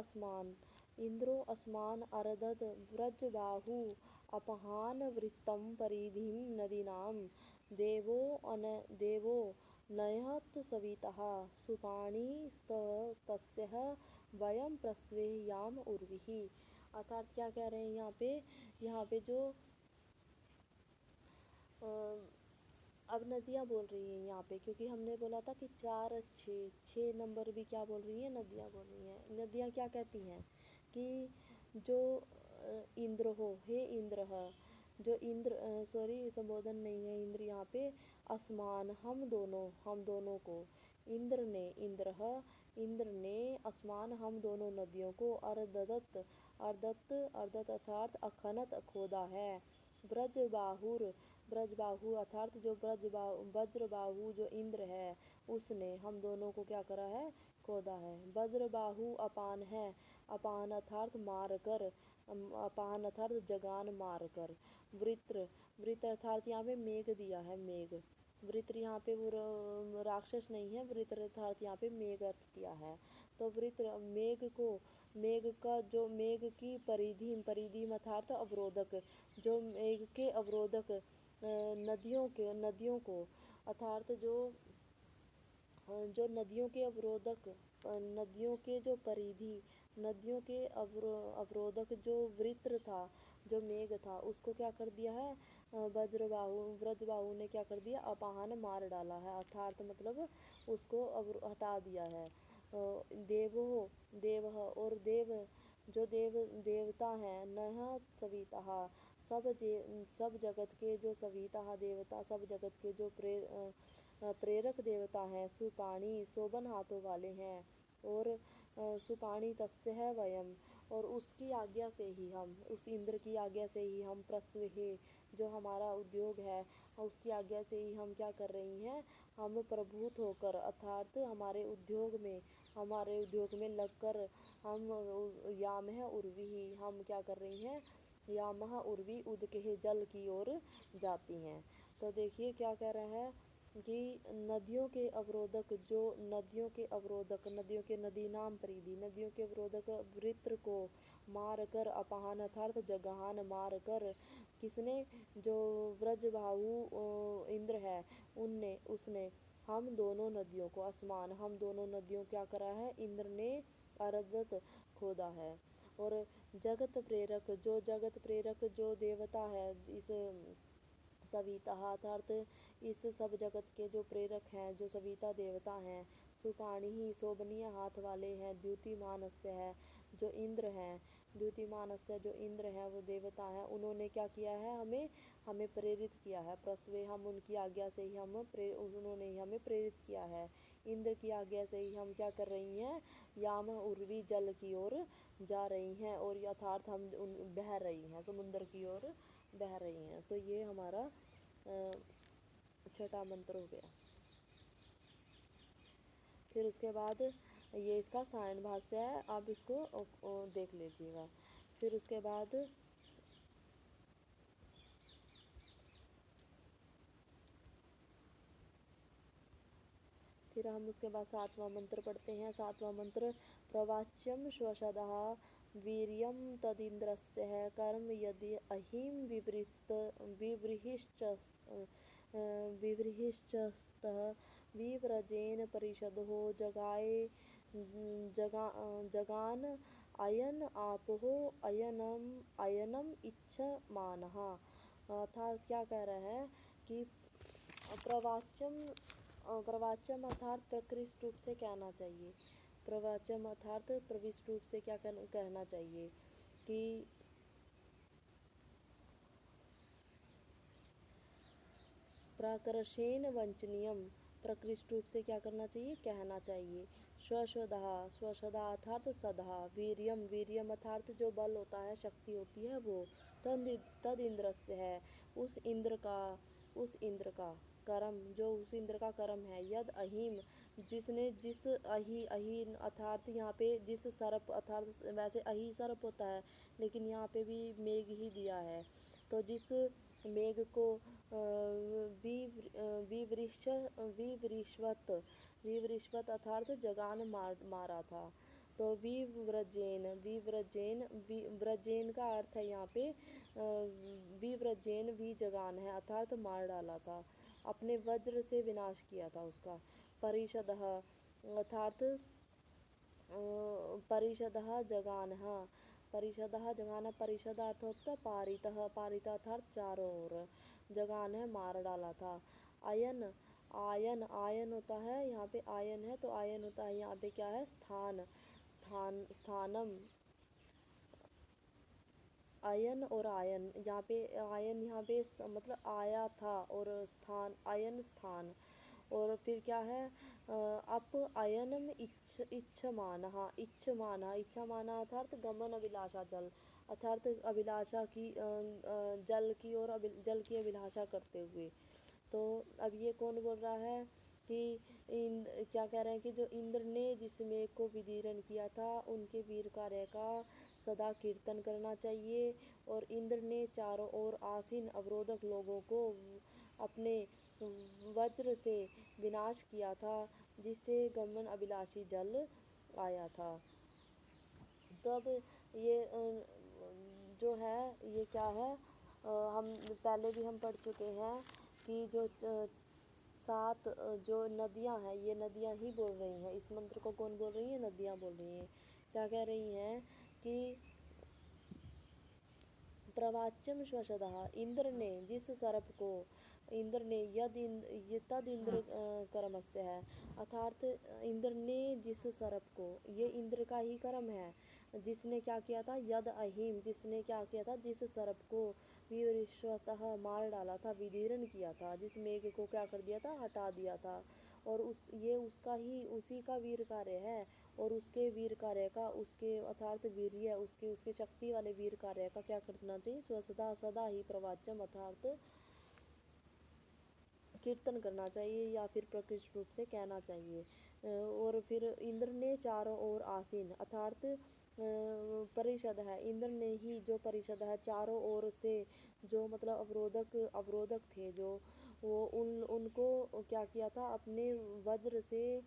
अस्मान अरदद व्रजबाहु अपहान वृत्तं परिधिं नदीनां, देवो नयत सवितः सुपाणिस्तस्यः वयं प्रस्वेयाम उर्विः। अर्थात क्या कह रहे हैं यहाँ पे जो अब नदियाँ बोल रही हैं यहाँ पे, क्योंकि हमने बोला था कि 4 6 नंबर भी क्या बोल रही हैं, नदियाँ बोल रही हैं। नदियाँ क्या कहती हैं कि जो इंद्र हो, हे इंद्र है, जो इंद्र संबोधन नहीं है इंद्र यहाँ पे, असमान हम दोनों को, इंद्र ने असमान हम दोनों नदियों को, अर्दत अर्थात अखनत खोदा है, ब्रजबाहु अर्थात जो वज्रबाहु जो इंद्र है, उसने हम दोनों को क्या करा है, खोदा है। वज्रबाहु अपान है, अपान अर्थात मार कर, अपान अर्थात जगान मार कर। वृत्र अर्थात यहाँ पे मेघ दिया है, मेघ, वृत्र यहाँ पे वो राक्षस नहीं है, वृत्र अर्थात यहाँ पे मेघ अर्थ दिया है। तो वृत्र मेघ का जो मेघ की परिधि अर्थात अवरोधक, जो मेघ के अवरोधक नदियों को अर्थात जो नदियों के अवरोधक, नदियों के जो परिधि, नदियों के अवरोधक जो वृत्र था, जो मेघ था, उसको क्या कर दिया है, ब्रजबाहु ने क्या कर दिया, अपाहन मार डाला है, अर्थात मतलब उसको हटा दिया है। और जो देवता हैं, नह सविता, सब जगत के जो सविता देवता, सब जगत के जो प्रेरक देवता हैं, सुपाणी शोभन हाथों वाले हैं, और सुपाणी तस्य है वयम, और उसकी आज्ञा से ही हम, उस इंद्र की आज्ञा से ही हम, प्रस्वेहे जो हमारा उद्योग है, उसकी आज्ञा से ही हम क्या कर रही हैं, हम प्रभूत होकर अर्थात हमारे उद्योग में लगकर हम याम है उर्वी ही, हम क्या कर रही हैं, यामह उर्वी उद के जल की ओर जाती हैं। तो देखिए क्या कह रहा है, कि नदियों के अवरोधक नदियों के नदी नाम परिधि नदियों के अवरोधक वृत्र को मार कर अपहान अर्थात जगहान मार कर किसने, जो व्रजबाहु इंद्र है उनने उसने हम दोनों नदियों को असमान हम दोनों नदियों क्या करा है, इंद्र ने अरदत खोदा है। और जगत प्रेरक जो देवता है इस सविता अर्थात इस सब जगत के जो प्रेरक हैं, जो सविता देवता हैं, सुपाणी ही शोभनीय हाथ वाले हैं, द्युतिमानस्य है जो इंद्र हैं, द्युतिमानस्य जो इंद्र हैं वो देवता हैं, उन्होंने क्या किया है, हमें हमें प्रेरित किया है। प्रस्वे हम उनकी आज्ञा से ही उन्होंने ही हमें प्रेरित किया है। इंद्र की आज्ञा से ही हम क्या कर रही हैं, याम उर्वी जल की ओर जा रही हैं और यथार्थ हम बह रही हैं, समुद्र की ओर बह रही हैं। तो ये हमारा छठा मंत्र हो गया। फिर उसके बाद ये इसका सायन भाष्य है, आप इसको देख लीजिएगा। फिर उसके बाद हम उसके बाद सातवां मंत्र पढ़ते हैं। सातवां मंत्र प्रवाच्यम स्वशदः वीर्यम तदिंद्रस्य है कर्म यदि अहिम विव्रीहिश्चस्तः विव्रजेन परिषदो जगान अयन आपोहो अयनम इच्छमानः। अर्थात क्या कह रहा है कि प्रवाच्यम अर्थात प्रकृष्ट रूप से कहना चाहिए। प्रवाच्यम अर्थात प्रविष्ट रूप से क्या कहना चाहिए कि प्राकर्षेण वंचनीयम, प्रकृष्ट रूप से क्या करना चाहिए, कहना चाहिए। स्वशदा अर्थात सदा, वीर्यम अर्थात जो बल होता है, शक्ति होती है वो, तद इंद्रस्य है उस इंद्र का कर्म, जो उस इंद्र का कर्म है, यद अहिम जिस अही अर्थात यहाँ पे जिस सर्प अर्थात वैसे अही सर्प होता है लेकिन यहाँ पे भी मेघ ही दिया है, तो जिस मेघ को विवृष्वत अर्थात जगान मारा था। तो व्रजेन का अर्थ है यहाँ पे विव्रजेन भी जगान है अर्थात मार डाला था, अपने वज्र से विनाश किया था उसका। परिषदः अर्थात परिषदः जगानः, परिषदः जगाना, परिषद अर्थ होता है पारितः, पारिता अर्थात चारों ओर, जगान है मार डाला था। आयन होता है यहाँ पे, आयन है तो आयन होता है यहाँ पे क्या है, स्थानम, आयन और आयन यहाँ पे, आयन यहाँ पे मतलब आया था और स्थान आयन स्थान। और फिर क्या है अप अयनम इच्छमाना अर्थात गमन अभिलाषा जल, अर्थात अभिलाषा की जल की अभिलाषा करते हुए। तो अब ये कौन बोल रहा है कि क्या कह रहे हैं कि जो इंद्र ने जिस मेघ को विदीर्ण किया था उनके वीर कार्य का सदा कीर्तन करना चाहिए। और इंद्र ने चारों ओर आसीन अवरोधक लोगों को अपने वज्र से विनाश किया था, जिससे गमन अभिलाषी जल आया था। तब ये जो है ये क्या है, हम पहले भी हम पढ़ चुके हैं कि जो सात जो नदियां हैं, ये नदियां ही बोल रही हैं। इस मंत्र को कौन बोल रही है, नदियां बोल रही हैं। क्या कह रही हैं कि प्रवाच्यम स्वशदः, इंद्र ने जिस सर्प को, इंद्र ने तद इंद्र कर्मस्य है अर्थात इंद्र ने जिस सर्प को, ये इंद्र का ही कर्म है, जिसने क्या किया था, यद अहिम जिसने क्या किया था, जिस सर्प को विवृष्वतः मार डाला था, विदीर्ण किया था, जिस मेघ को क्या कर दिया था, हटा दिया था। और उसी का वीर कार्य है। और उसके वीर कार्य का, उसके अर्थात वीर्य, उसके शक्ति वाले वीर कार्य का क्या करना चाहिए, स्वसदा सदा ही प्रवाच्यम अर्थात कीर्तन करना चाहिए या फिर प्रकृष्ट रूप से कहना चाहिए। और फिर इंद्र ने चारों ओर आसीन अर्थात परिषद है, इंद्र ने ही जो परिषद है चारों ओर से जो मतलब अवरोधक थे जो वो उनको क्या किया था, अपने वज्र से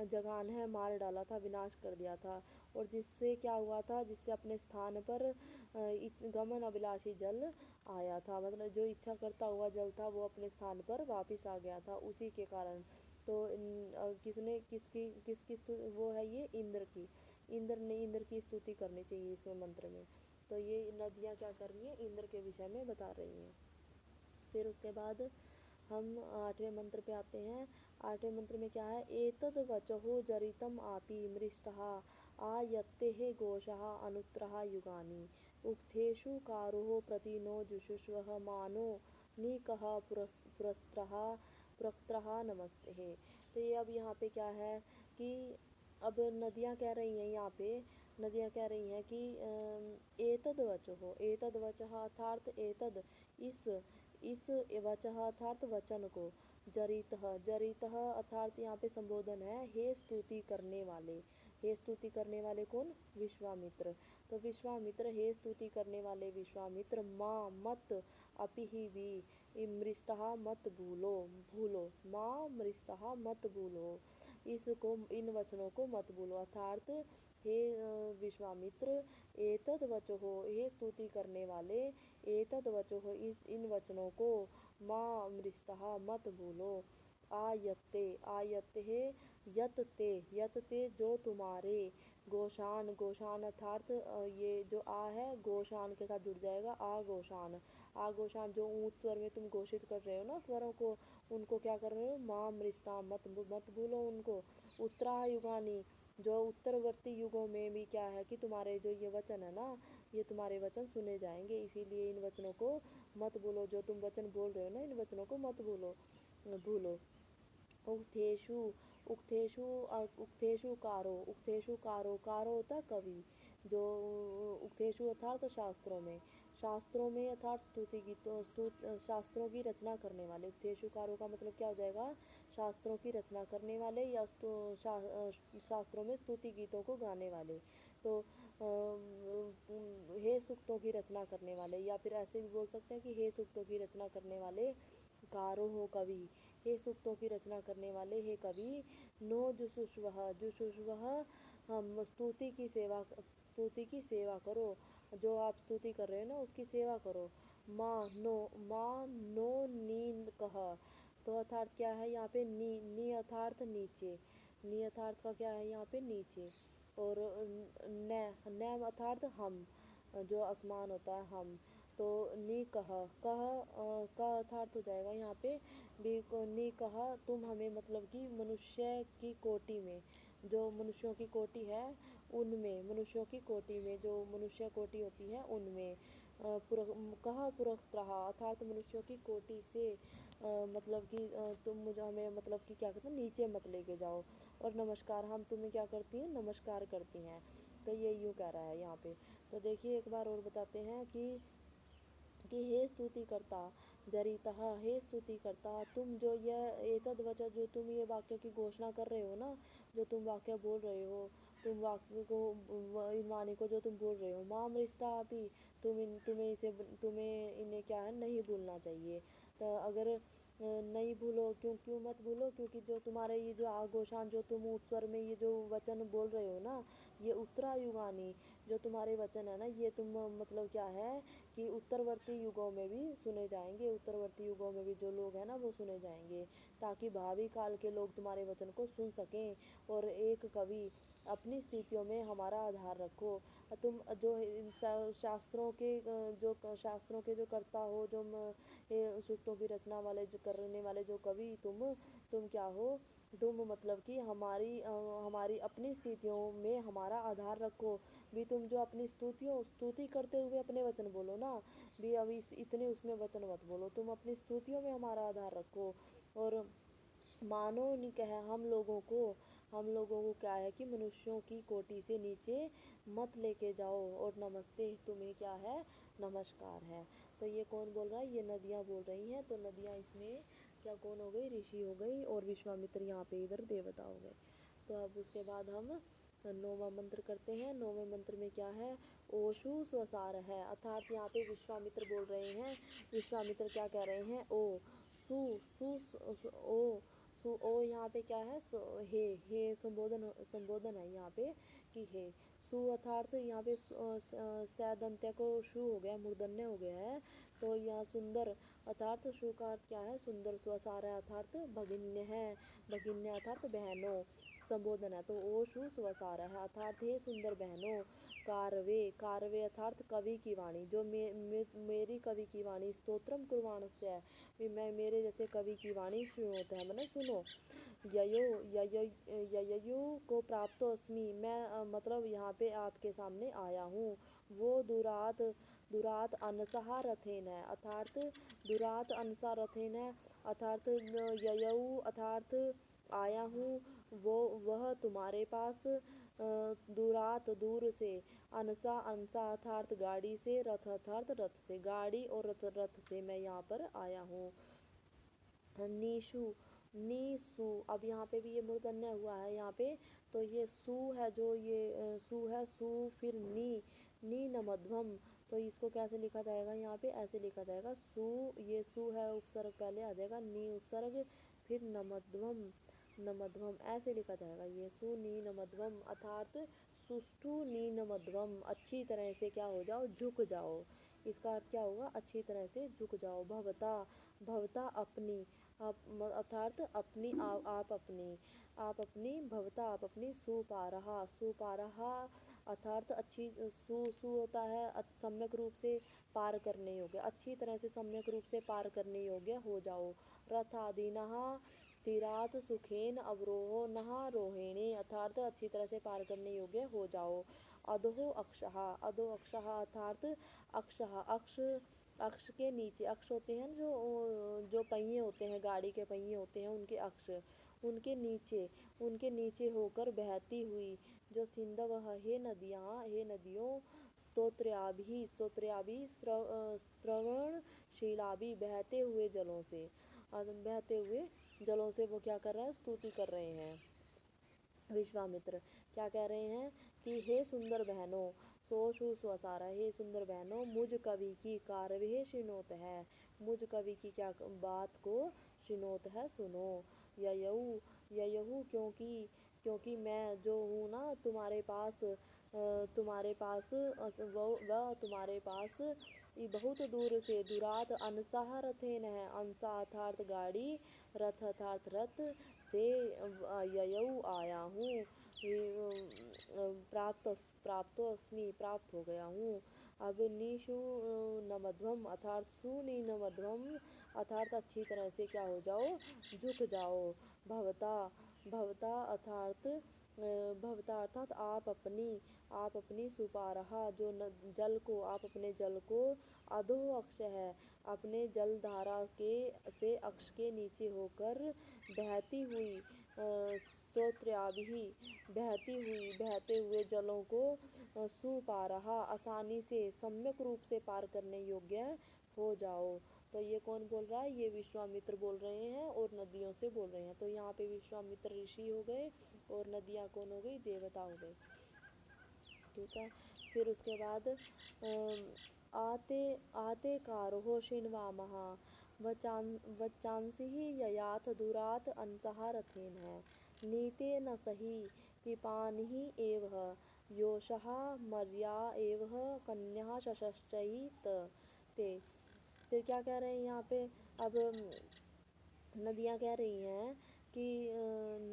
जगान है मार डाला था, विनाश कर दिया था। और जिससे क्या हुआ था, जिससे अपने स्थान पर गमन अभिलाषी जल आया था, मतलब जो इच्छा करता हुआ जल था वो अपने स्थान पर वापिस आ गया था उसी के कारण। तो किसने किसकी किसकी वो है ये इंद्र की, इंद्र की स्तुति करनी चाहिए इस मंत्र में। तो ये नदियाँ क्या कर रही हैं, इंद्र के विषय में बता रही हैं। फिर उसके बाद हम 8वें मंत्र पे आते हैं। 8वें मंत्र में क्या है, एतद वचहो जरितम आपी मृष्टः आयत्तेः घोषः अनुत्रः युगानि उक्थेषु कारुः प्रतिनो जुषुष्वः मानो निकः पुरस्त्रः पुरस्त्रः नमस्ते। तो ये अब यहाँ पे क्या है कि अब नदियाँ कह रही हैं यहाँ पे, नदियाँ कह रही हैं कि एतद वचो, एतद वचः अर्थात एतद इस वचः अर्थात वचन को, जरितः, जरितः अर्थात यहाँ पे संबोधन है, हे स्तुति करने वाले। हे स्तुति करने वाले कौन, विश्वामित्र। तो विश्वामित्र, हे स्तुति करने वाले विश्वामित्र, माँ मत अपि ही भी मृष्टः मत भूलो, भूलो, माँ मृष्टः मत भूलो, इसको इन वचनों को मत भूलो। अर्थात हे विश्वामित्र, एतद वचो, हे स्तुति करने वाले, एतद वचो, इन वचनों को, माँ मृष्टः मत भूलो, आयत्ते, आयत्ते है यतते, यतते जो तुम्हारे, गोशान, गोशान अर्थात ये जो आ है गोशान के साथ जुड़ जाएगा, आ गोशान, आ गोशान जो ऊंच स्वर में तुम घोषित कर रहे हो ना स्वरों को, उनको क्या कर रहे हो, माँ मृष्टा मत भूलो उनको। उत्तरा युगानी, जो उत्तरवर्ती युगों में भी क्या है कि तुम्हारे जो ये वचन है ना, ये तुम्हारे वचन सुने जाएंगे, इसीलिए इन वचनों को मत भूलो, जो तुम वचन बोल रहे हो ना इन वचनों को मत भूलो, भूलो। उक्थेषु, उक्थेषु उक्थेषु कारो, उक्थेषु कारो, कारो होता है कवि, जो उक्थेषु अर्थात शास्त्रों में, शास्त्रों में अर्थात स्तुति गीतों शास्त्रों की रचना करने वाले। उक्थेषु कारो का मतलब क्या हो जाएगा, शास्त्रों की रचना करने वाले या शास्त्रों में स्तुति गीतों को गाने वाले। तो हे सूक्तों की रचना करने वाले, या फिर ऐसे भी बोल सकते हैं कि हे सूक्तों की रचना करने वाले, कारो हो कवि, हे सूक्तों की रचना करने वाले हे कवि, नो जुषुष्वः, जुषुष्वः हम स्तुति की सेवा करो, जो आप स्तुति कर रहे हो ना उसकी सेवा करो। माँ नो नीन कह, तो अर्थात क्या है यहाँ पे, नी अर्थात नीचे, नी अर्थात का क्या है यहाँ पे नीचे, और न अर्थात हम, जो आसमान होता है हम। तो नी कह अर्थात हो जाएगा यहाँ पे भी, नी कहा तुम हमें, मतलब कि मनुष्य की कोटि में, जो मनुष्यों की कोटि है उनमें, मनुष्यों की कोटि में जो मनुष्य कोटि होती है उनमें, कहा पुरस्त्रः अर्थात मनुष्यों की कोटि से मतलब कि तुम मुझे हमें मतलब कि क्या कहते हैं, नीचे मत लेके जाओ, और नमस्कार, हम तुम्हें क्या करती हैं, नमस्कार करती हैं। तो ये यूँ कह रहा है यहाँ पे। तो देखिए एक बार और बताते हैं कि हे स्तुति करता, जरितः, हे स्तुति करता, तुम जो यह एतद वचन, जो तुम ये वाक्य की घोषणा कर रहे हो ना, जो तुम वाक्य बोल रहे हो, तुम वाक्य को, इन वाणी को जो तुम बोल रहे हो, माँ मृष्टा भी, तुम्हें इन्हें क्या है नहीं भूलना चाहिए। तो अगर नहीं भूलो, क्यों मत भूलो, क्योंकि जो तुम्हारे ये जो आघोषान, जो तुम उस स्वर में ये जो वचन बोल रहे हो ना, ये उत्तरा युगानी, जो तुम्हारे वचन है ना, ये तुम मतलब क्या है कि उत्तरवर्ती युगों में भी सुने जाएंगे, उत्तरवर्ती युगों में भी जो लोग हैं ना वो सुने जाएंगे, ताकि भावी काल के लोग तुम्हारे वचन को सुन सकें। और एक कवि, अपनी स्थितियों में हमारा आधार रखो, तुम जो शास्त्रों के जो कर्ता हो, जो सूक्तों की रचना वाले, जो करने वाले जो कवि, तुम क्या हो, तुम मतलब कि हमारी अपनी स्थितियों में हमारा आधार रखो भी, तुम जो अपनी स्तुति करते हुए अपने वचन बोलो ना भी, अभी इतने उसमें वचन मत बोलो, तुम अपनी स्तुतियों में हमारा आधार रखो। और मानो नहीं कहे हम लोगों को क्या है कि मनुष्यों की कोटि से नीचे मत लेके जाओ, और नमस्ते तुम्हें क्या है, नमस्कार है। तो ये कौन बोल रहा है, ये नदियाँ बोल रही हैं। तो नदियाँ इसमें क्या कौन हो गई, ऋषि हो गई, और विश्वामित्र यहाँ पे इधर देवता हो गए। तो अब उसके बाद हम नौवां मंत्र करते हैं। नौवें मंत्र में क्या है, ओशु स्वसार है, अर्थात यहाँ पे विश्वामित्र बोल रहे हैं। विश्वामित्र क्या कह रहे हैं, ओ सु सु ओ सु ओ यहाँ पे क्या है, हे संबोधन है यहाँ पे कि हे सु, अर्थात यहाँ पे सैदंत्य को शु हो गया, मूर्धन्य हो गया है। तो यहाँ सुंदर अर्थात शु का अर्थ क्या है, सुंदर, स्वसार है अर्थात भगिन्य है, भगिन्य अर्थात बहनों, संबोधन है। तो ओ शु स्वसार है अर्थात हे सुंदर बहनों, कारवे, कारवे अर्थात कवि की वाणी, जो मेरी कवि की वाणी, स्तोत्रम कुर्वाणस्य है, मैं मेरे जैसे कवि की वाणी सुनोते हैं, मैंने सुनो। ययो ययो यययु को प्राप्त अस्मि, मैं मतलब यहाँ पे आपके सामने आया हूँ। वो दुरात दुरात अनसहा रथेन है, अर्थात दुरात अनसा रथेन है, अर्थात ययऊ अर्थात आया हूँ, वो वह तुम्हारे पास, दुरात दूर से, अनसा अनसा अर्थात गाड़ी से, रथ अर्थात रथ से, गाड़ी और रथ से मैं यहाँ पर आया हूँ। नीशु नीसु, अब यहाँ पे भी ये मूर्धन्य हुआ है यहाँ पे, तो ये सु है, जो ये सु है, सु फिर नी नमध्वम, तो इसको कैसे लिखा जाएगा, यहाँ पे ऐसे लिखा जाएगा, सु, ये सु है उपसर्ग पहले आ जाएगा, नी उपसर्ग फिर नमध्वम, नमध्वम ऐसे लिखा जाएगा, ये सु नी नमध्वम अर्थात सुष्टु नी नमध्वम, अच्छी तरह से क्या हो जाओ, झुक जाओ। इसका अर्थ क्या होगा, अच्छी तरह से झुक जाओ। भवता, भवता अपनी, अर्थात अपनी, आप अपनी, आप अपनी, भवता आप अपनी, सुपारहा, सुपारहा अर्थात अच्छी, सु होता है सम्यक रूप से पार करने योग्य, अच्छी तरह से सम्यक रूप से पार करने योग्य हो जाओ। रथादीनः तीरात सुखेन अवरोहो नहा रोहिणी, अर्थात अच्छी तरह से पार करने योग्य हो जाओ। अधो अक्षः, अधो अक्षः अर्थात अक्षः, अक्ष, अक्ष के नीचे, अक्ष होते हैं जो पहिए होते हैं, गाड़ी के पहिए होते हैं, उनके अक्ष, उनके नीचे होकर बहती हुई जो सिंधव, हे नदियाँ, हे नदियों, स्तोत्रयाभि स्तोत्रयाभि श्रवणशीलाभि, बहते हुए जलों से, बहते हुए जलों से वो क्या कर रहे हैं, स्तुति कर रहे हैं। विश्वामित्र क्या कह रहे हैं कि हे सुंदर बहनों, सोशु स्वसारा, हे सुंदर बहनों, मुझ कवि की कारवे शिनोत है, मुझ कवि की क्या बात को शिनोत है, सुनो। ययऊ ययहू, क्योंकि क्योंकि मैं जो हूँ ना तुम्हारे पास, तुम्हारे पास वह तुम्हारे पास बहुत दूर से, दुरात अनसाह रथेन है, अनसा अर्थात गाड़ी, रथ अर्थात रथ से, ययऊ आया हूँ, प्राप्त प्राप्तो अस्मि, प्राप्त हो गया हूँ। अब निशु नमध्वम अर्थात सुनी नमध्वम अर्थात अच्छी तरह से क्या हो जाओ, झुक जाओ। भवता, भवता अर्थात भवता अर्थात आप अपनी सुपारहा, जो जल को, आप अपने जल को, अधो अक्ष है, अपने जल धारा के से अक्ष के नीचे होकर बहती हुई, स्तोत्रयाभि बहते हुए जलों को, सुपारहा आसानी से, सम्यक रूप से पार करने योग्य हो जाओ। तो ये कौन बोल रहा है, ये विश्वामित्र बोल रहे हैं और नदियों से बोल रहे हैं। तो यहाँ पे विश्वामित्र ऋषि हो गए और नदियाँ कौन हो गई, देवता हो गए। ठीक है, फिर उसके बाद आते कारोह शिन्वामः वचांसि ययाथ दुरात अनसहा रथेन है, नीते न सही पिपानिहि एव योषः मर्या एव कन्या शशश्चहि ते। फिर क्या कह रहे हैं यहाँ पे, अब नदियाँ कह रही हैं कि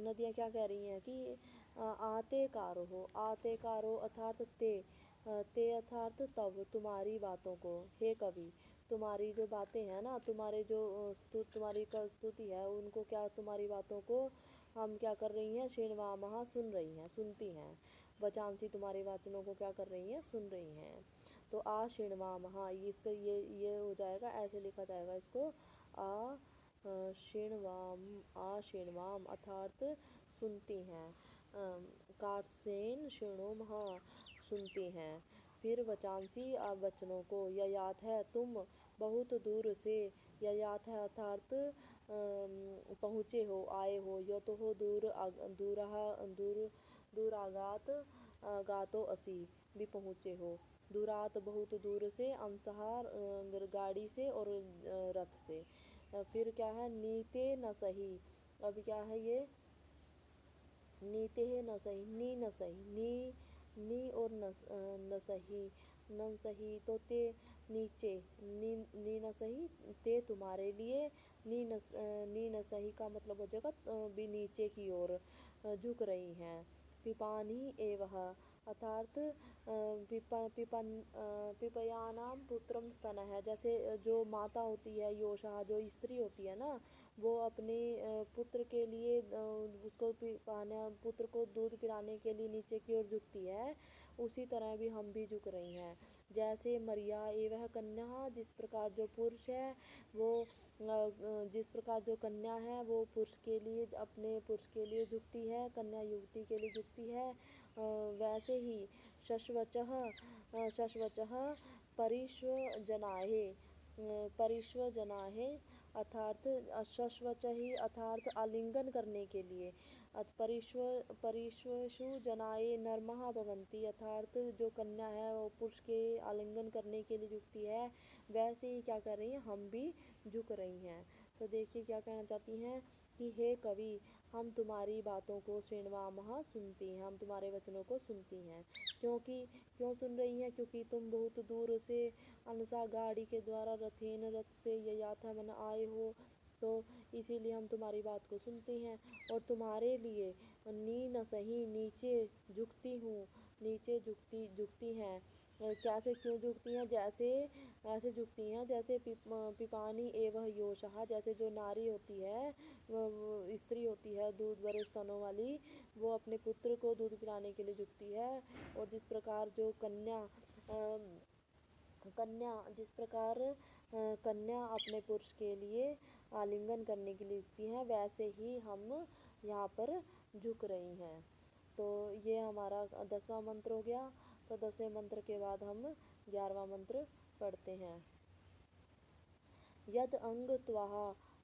नदियाँ क्या कह रही हैं कि आते कारो अर्थात ते अर्थात तब, तुम्हारी बातों को, हे कवि, तुम्हारी जो बातें हैं ना, तुम्हारे जो तुम्हारी स्तुति है, उनको क्या, तुम्हारी बातों को हम क्या कर रही हैं, शिणवामः सुन रही हैं, सुनती हैं। वचांसी तुम्हारे वाचनों को क्या कर रही हैं, सुन रही हैं। तो आ शिणवामः, इसका ये हो जाएगा, ऐसे लिखा जाएगा इसको, आ शिणवाम अर्थात सुनती हैं, कात्सेन शिणोमः सुनती हैं। फिर वचांसी वचनों को, ययात है तुम बहुत दूर से, ययात है अर्थात पहुँचे हो, आए हो, यो तो हो दूर, दूर दूरागात गातो असी भी पहुँचे हो। दूरात बहुत दूर से, अंसहार गाड़ी से और रथ से। फिर क्या है, नीते न सही। अब क्या है ये, नीते है न सही, नी न सही, नी और न सही, न सही तो ते नीचे, नी न सही ते तुम्हारे लिए, नी न सही का मतलब हो जाएगा भी नीचे की ओर झुक रही हैं। पिपानी एवह अर्थात पिपयानाम पुत्रम स्तन है। जैसे जो माता होती है, योषा जो स्त्री होती है ना, वो अपने पुत्र के लिए उसको पुत्र को दूध पिलाने के लिए नीचे की ओर झुकती है, उसी तरह भी हम भी झुक रही हैं। जैसे मरिया एवं कन्या, जिस प्रकार जो पुरुष है वो जिस प्रकार जो कन्या है वो पुरुष के लिए, अपने पुरुष के लिए झुकती है, कन्या युवती के लिए झुकती है, वैसे ही शशवचः परिष्वजनाहे, परिष्वजनाहे अर्थात शशवच ही अर्थात आलिंगन करने के लिए, परिष्वसु जनाए नर्मः भवन्ति अर्थात जो कन्या है वो पुरुष के आलिंगन करने के लिए झुकती है, वैसे ही क्या कर रही हैं, हम भी झुक रही हैं। तो देखिए क्या कहना चाहती हैं कि हे कवि, हम तुम्हारी बातों को श्रृण्वामः सुनती हैं, हम तुम्हारे वचनों को सुनती हैं। क्योंकि क्यों सुन रही हैं, क्योंकि तुम बहुत दूर से अनसा गाड़ी के द्वारा रथेन रथ से ययाथमन आए हो, तो इसीलिए हम तुम्हारी बात को सुनती हैं और तुम्हारे लिए नी न सही नीचे झुकती हूँ, नीचे झुकती हैं। कैसे क्यों झुकती हैं, जैसे ऐसे झुकती हैं जैसे पिपानी एवं योषा, जैसे जो नारी होती है, स्त्री होती है दूध भरे स्तनों वाली, वो अपने पुत्र को दूध पिलाने के लिए झुकती है। और जिस प्रकार जो जिस प्रकार कन्या अपने पुरुष के लिए आलिंगन करने के लिए झुकती हैं, वैसे ही हम यहाँ पर झुक रही हैं। तो ये हमारा 10वां मंत्र हो गया। तो 10वें मंत्र के बाद हम 11वां मंत्र पढ़ते हैं। यद अंग त्वाह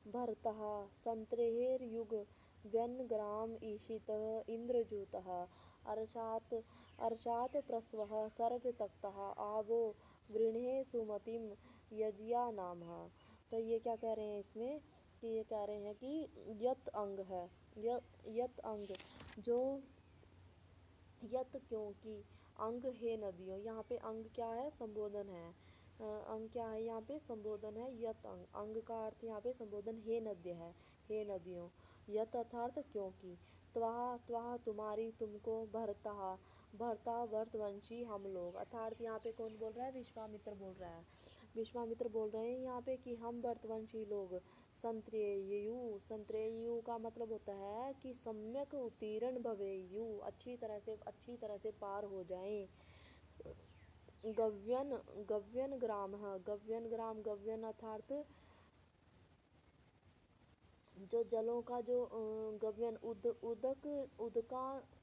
भरतः संत्रेर्युग व्यनग्राम ईशितः इंद्रजूतः अर्षात् प्रस्वः सर्ग तक्तः आवो वृणे सुमतिम यजिया नामः। तो ये क्या कह रहे हैं इसमें कि ये कह रहे हैं कि यत अंग है, यत अंग जो, यत क्योंकि अंग है नदियों, यहाँ पे अंग क्या है, संबोधन है। अंग क्या है, यहाँ पे संबोधन है। यत अंग, अंग का अर्थ यहाँ पे संबोधन है नद्य है, हे नदियों। यत अर्थात क्योंकि, त्वाह त्वाह तुम्हारी, तुमको, भरता भरता भरतवंशी हम लोग, अर्थात यहाँ पे कौन बोल रहा है, विश्वामित्र बोल रहा है। विश्वामित्र बोल रहे हैं यहाँ पे कि हम भरतवंशी लोग संत्रेयु, संत्रेयु का मतलब होता है कि सम्यक उत्तीर्ण भवेयु, अच्छी तरह से पार हो जाएं। गव्यन गव्यन ग्राम है, गव्यन ग्राम, गव्यन अर्थात जो जलों का जो गव्यन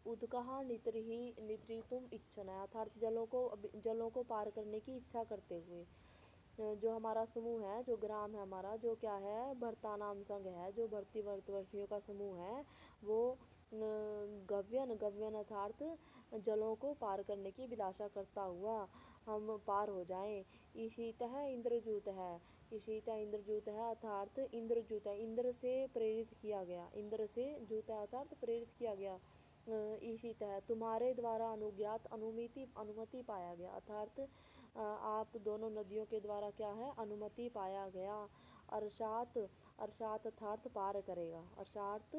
उदका नितरितुम इच्छना, अर्थात जलों को पार करने की इच्छा करते हुए। जो हमारा समूह है, जो ग्राम है हमारा, जो क्या है, भरता नाम संघ है, जो भरतवर्षियों का समूह है, वो गव्यन अर्थात जलों को पार करने की विलासा करता हुआ हम पार हो जाएं। ईशित है, इंद्रजूत है, ईशित इंद्रजूत है अर्थात इंद्रजूत है, इंद्र से प्रेरित किया गया, इंद्र से जूत है अर्थात प्रेरित किया गया। ईशित है, तुम्हारे द्वारा अनुज्ञात, अनुमति पाया गया, अर्थात आप दोनों नदियों के द्वारा क्या है, अनुमति पाया गया। अर्षात अर्थात पार करेगा, अर्षात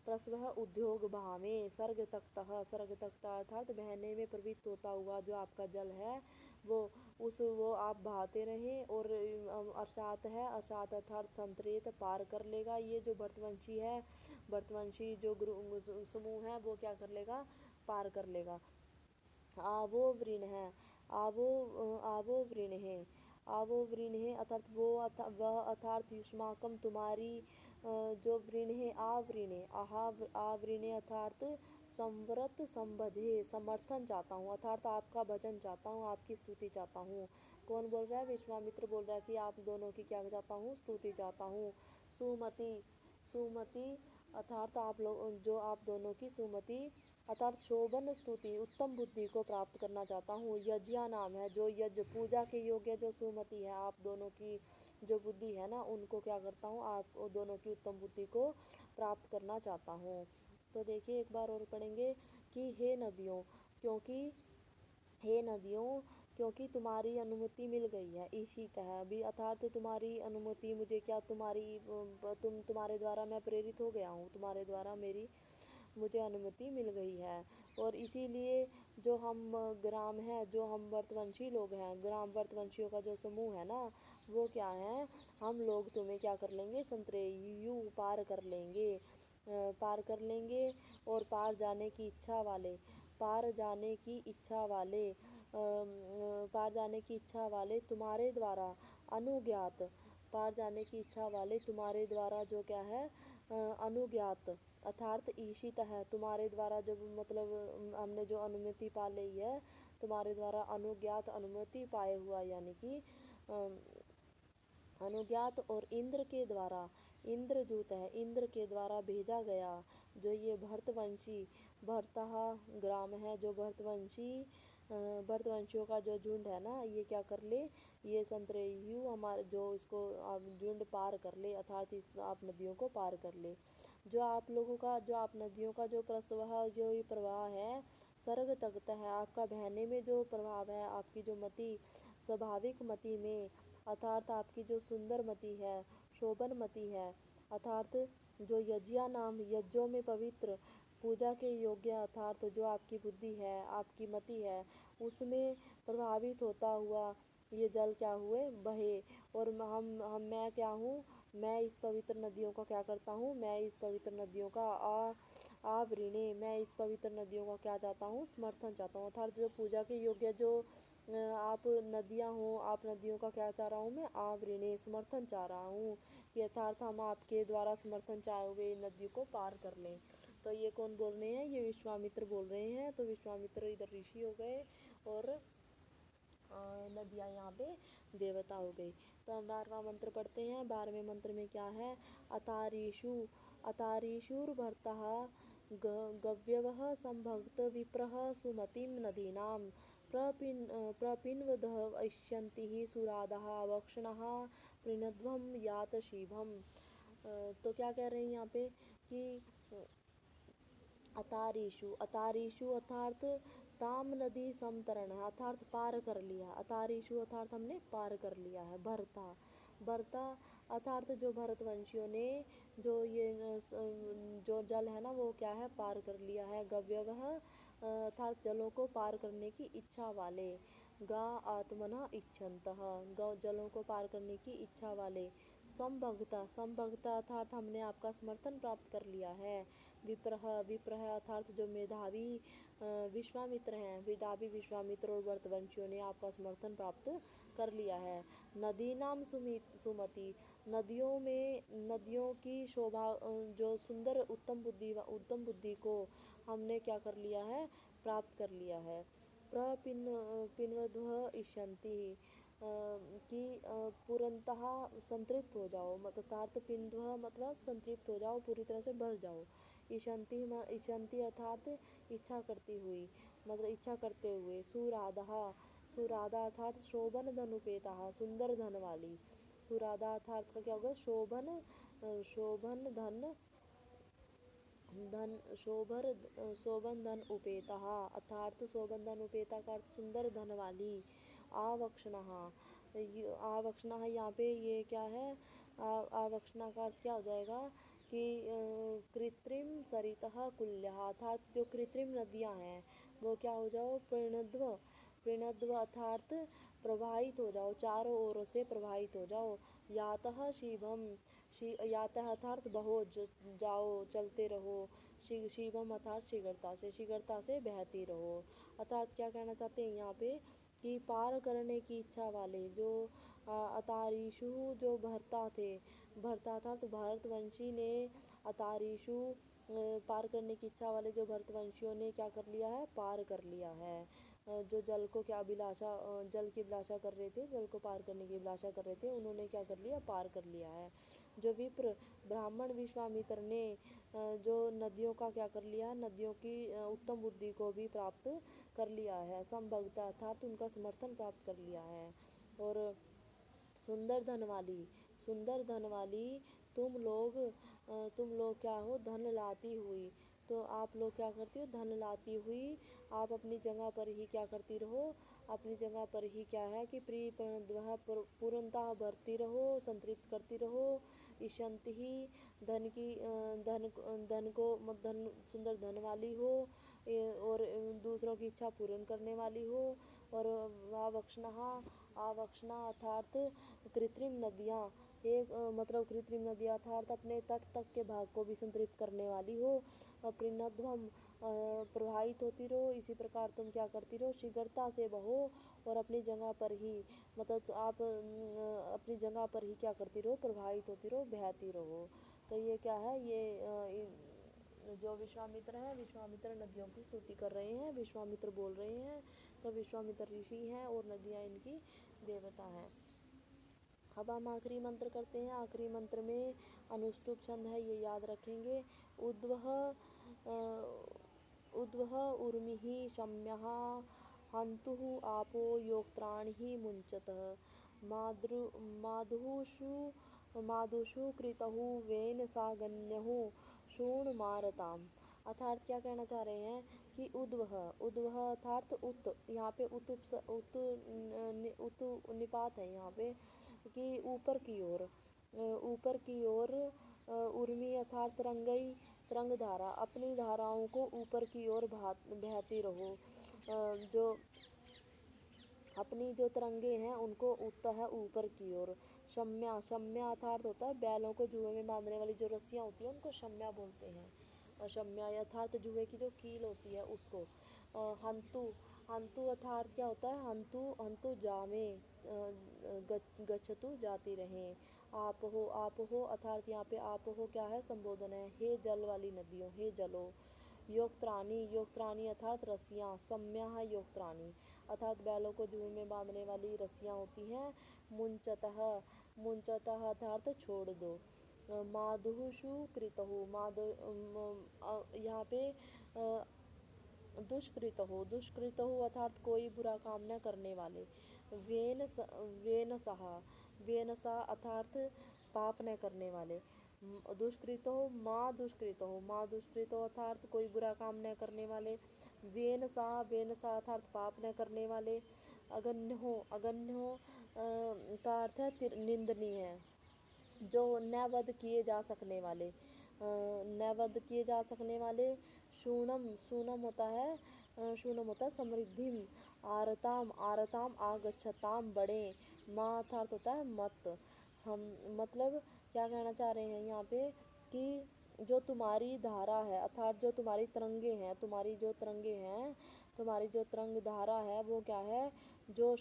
प्रस्वः उद्योग भावे, सर्ग तक्तः अर्थात बहने में प्रवृत्त होता हुआ जो आपका जल है वो आप बहाते रहें। और अर्षात है, अर्षात अर्थात संतरित पार कर लेगा, ये जो भरतवंशी है, भरतवंशी जो समूह है वो क्या कर लेगा, पार कर लेगा। आवो वृण है, आवो वृण है, आवो वृण है अर्थात वह अर्थात युष्माकम तुम्हारी जो वृण है, आवृणे आवृणे अर्थात संव्रत संभजे, समर्थन चाहता हूँ, अर्थात आपका भजन चाहता हूँ, आपकी स्तुति चाहता हूँ। कौन बोल रहा है, विश्वामित्र बोल रहा है कि आप दोनों की क्या चाहता हूँ, स्तुति चाहता हूँ। सुमति अर्थात आप लोग जो आप दोनों की सुमति अर्थात शोभन स्तुति उत्तम बुद्धि को प्राप्त करना चाहता हूँ। यज्ञा नाम है जो यज्ञ पूजा के योग्य जो सुमति है आप दोनों की जो बुद्धि है ना उनको क्या करता हूँ आप दोनों की उत्तम बुद्धि को प्राप्त करना चाहता हूँ। तो देखिए एक बार और पढ़ेंगे कि हे नदियों क्योंकि हे नदियों क्योंकि तुम्हारी अनुमति मिल गई है ईशित है अभी अर्थात तुम्हारी अनुमति मुझे क्या तुम्हारे द्वारा मैं प्रेरित हो गया हूँ तुम्हारे द्वारा मुझे अनुमति मिल गई है। और इसीलिए जो हम ग्राम है जो हम व्रतवंशी लोग हैं ग्राम व्रतवंशियों का जो समूह है ना वो क्या है हम लोग तुम्हें क्या कर लेंगे संत्रेयु पार कर लेंगे पार कर लेंगे और पार जाने की इच्छा वाले पार जाने की इच्छा वाले तुम्हारे द्वारा अनुज्ञात पार जाने की इच्छा वाले तुम्हारे द्वारा जो क्या है अनुज्ञात अर्थात ईशित है तुम्हारे द्वारा जब मतलब हमने जो अनुमति पा ली है तुम्हारे द्वारा अनुज्ञात अनुमति पाए हुआ यानी कि अनुज्ञात और इंद्रदूत है इंद्र के द्वारा भेजा गया जो ये भरतहा ग्राम है जो भरतवंशियों का जो झुंड है ना ये क्या कर ले ये संतरेयु हमारे जो इसको आप झुंड पार कर ले अर्थात इस आप नदियों को पार कर ले। जो आप लोगों का जो आप नदियों का जो प्रवाह जो ये प्रवाह है सर्ग तकता है आपका बहने में जो प्रभाव है आपकी जो मति स्वाभाविक मति में अर्थात आपकी जो सुंदर मति है शोभन मति है अर्थात जो यज्ञा नाम यज्ञों में पवित्र पूजा के योग्य अर्थात जो आपकी बुद्धि है आपकी मति है उसमें प्रभावित होता हुआ ये जल क्या हुए बहे। और मैं क्या हूँ मैं इस पवित्र नदियों का क्या करता हूँ मैं इस पवित्र नदियों का आवृणे मैं इस पवित्र नदियों का क्या चाहता हूँ समर्थन चाहता हूँ अर्थात जो पूजा के योग्य जो आप नदियाँ हो आप नदियों का क्या चाह रहा हूँ मैं आवृणे समर्थन चाह रहा हूँ कि अर्थात हम आपके द्वारा समर्थन चाहे हुए नदी को पार कर लें। तो ये कौन बोल रहे हैं ये विश्वामित्र बोल रहे हैं। तो विश्वामित्र इधर ऋषि हो गए और नदियाँ यहाँ पे देवता हो गई। तो हम 12वां मंत्र पढ़ते हैं। 12वें मंत्र में क्या है अतारीषुर्भर्तः गव्यवः संभक्त विप्रः सुमतिं नदीनां प्रपिन्वदः इष्यन्तिः सुरादः वक्ष्णः प्रीणध्वं यात शीभम्। तो क्या कह रहे हैं यहाँ पे कि अतारीषु अर्थात ताम नदी समतरण है अर्थात पार कर लिया अतारीषु अर्थात हमने पार कर लिया है। भरता अर्थात जो भरतवंशियों ने जो ये जो जल है ना वो क्या है पार कर लिया है। गव्यवः अर्थात जलों को पार करने की इच्छा वाले गा आत्मना इच्छन्तः जलों को पार करने की इच्छा वाले। संभगता अर्थात हमने आपका समर्थन प्राप्त कर लिया है। विप्रह अर्थात जो मेधावी विश्वामित्र हैं मेधावी विश्वामित्र और व्रतवंशियों ने आपका समर्थन प्राप्त कर लिया है। नदी नाम सुमति नदियों की शोभा जो सुंदर उत्तम बुद्धि को हमने क्या कर लिया है प्राप्त कर लिया है। पिन्वध्व इष्यन्ति कि पूर्णतः संतृप्त हो जाओ मतलब पिन्ध्व मतलब संतृप्त हो जाओ पूरी तरह से भर जाओ। इशंति अर्थात इच्छा करती हुई मतलब इच्छा करते हुए। सुराधा अर्थात शोभन धन उपेता सुंदर धन वाली। सुराधा अर्थात का क्या होगा शोभन धन उपेता अर्थात शोभन धन उपेता का अर्थ सुंदर धन वाली। आवक्षणः यहाँ पे ये क्या है आवक्षणा का अर्थ क्या हो जाएगा कि कृत्रिम सरितः कुल्यः अर्थात जो कृत्रिम नदियाँ हैं वो क्या हो जाओ प्रणद्व अर्थात प्रवाहित हो जाओ चारों ओर से प्रवाहित हो जाओ। यातः यातः अर्थात बहो जाओ चलते रहो। शिवम अर्थात शीघ्रता से बहती रहो। अर्थात क्या कहना चाहते हैं यहाँ पे कि पार करने की इच्छा वाले जो अतारीषु जो भरता था तो भरतवंशी ने अतारीषु पार करने की इच्छा वाले जो भरतवंशियों ने क्या कर लिया है पार कर लिया है। जो जल को क्या जल की अभिलाषा कर रहे थे जल को पार करने की अभिलाषा कर रहे थे उन्होंने क्या कर लिया पार कर लिया है। जो विप्र ब्राह्मण विश्वामित्र ने जो नदियों का क्या कर लिया, नदियों की उत्तम बुद्धि को भी प्राप्त कर लिया है, संभवतः अर्थात उनका समर्थन प्राप्त कर लिया है। और सुंदर धन वाली तुम लोग क्या हो, धन लाती हुई। तो आप लोग क्या करती हो, धन लाती हुई आप अपनी जगह पर ही क्या करती रहो, अपनी जगह पर ही क्या है कि पूर्णतः भरती रहो, संतृप्त करती रहो। ईशंत ही धन की धन धन को धन सुंदर धन वाली हो, और दूसरों की इच्छा पूर्ण करने वाली हो। और आवक्षणा अर्थात कृत्रिम नदियाँ, एक मतलब कृत्रिम नदियाँ अर्थात अपने तट तक के भाग को भी संतृप्त करने वाली हो। परिणध्वम प्रवाहित होती रहो, इसी प्रकार तुम क्या करती रहो, शीघ्रता से बहो और अपनी जगह पर ही, मतलब तो आप अपनी जगह पर ही क्या करती रहो, प्रवाहित होती रहो, बहती रहो। तो ये क्या है, ये जो विश्वामित्र हैं, विश्वामित्र नदियों की स्तुति कर रहे हैं, विश्वामित्र बोल रहे हैं। तो विश्वामित्र ऋषि हैं और नदियाँ इनकी देवता हैं। अब हम आखिरी मंत्र करते हैं। आखिरी मंत्र में अनुष्टुप छंद है, ये याद रखेंगे। उद्वह उर्मिः शम्यः हन्तुः आपो योक्त्राणिः मुञ्चतः माधुषु कृतः वेन सागन्यः शूणमारताम्। अर्थात क्या कहना चाह रहे हैं कि उद्वह अर्थात उत, यहाँ पे उत निपात है यहाँ पे कि ऊपर की ओर उर्मी अर्थात तरंग धारा, अपनी धाराओं को ऊपर की ओर बहती रहो। जो अपनी जो तरंगे हैं उनको उठता है ऊपर की ओर। शम्या अर्थात होता है बैलों को जुए में बांधने वाली जो रस्सियाँ होती हैं उनको शम्या बोलते हैं। शम्या अर्थात जुए की जो कील होती है उसको। हंतु अर्थात क्या होता है, हंतु जामे गच्छतु जाती रहें। आप हो अर्थात यहाँ पे आप हो क्या है, संबोधन है। हे जल वाली नदियों, हे जलो। योक्त्राणी अर्थात रस्सियाँ, सम्या है योक्त्राणी अर्थात बैलों को जुए में बांधने वाली रस्सियाँ होती हैं। मुंचतः अर्थात छोड़ दो। माधुषु कृतहु यहाँ पे दुष्कृतहु अर्थात कोई बुरा काम न करने वाले। वेन सा अर्थात पाप न करने वाले। माँ दुष्कृतो अर्थात कोई बुरा काम न करने वाले। वेन सा अर्थात पाप न करने वाले। अगन्य हो का अर्थ है निंदनीय, जो नैवध किए जा सकने वाले। शूनम होता है समृद्धिम। आरताम आगच्छताम बढ़े। माँ अर्थात होता है मत। हम मतलब क्या कहना चाह रहे हैं यहाँ पे कि जो तुम्हारी धारा है अर्थात जो तुम्हारी तरंगे हैं, तुम्हारी जो तरंग धारा है वो क्या है, जो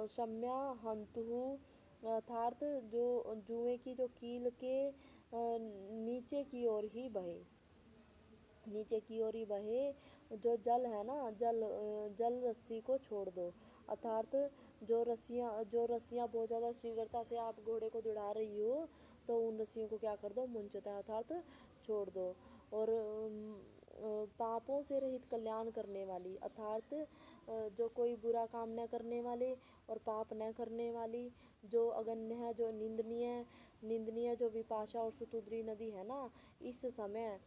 शम्या हंतुहु अर्थात जो जुए की जो कील के नीचे की ओर ही बहे। जो जल है ना, जल रस्सी को छोड़ दो अर्थात जो रस्सियाँ बहुत ज़्यादा शीघ्रता से आप घोड़े को दौड़ा रही हो तो उन रस्सियों को क्या कर दो, मुंचता अर्थात छोड़ दो। और पापों से रहित कल्याण करने वाली अर्थात जो कोई बुरा काम न करने वाले और पाप न करने वाली, जो अगन्य है, जो निंदनीय जो विपाशा और सुतुद्री नदी है ना, इस समय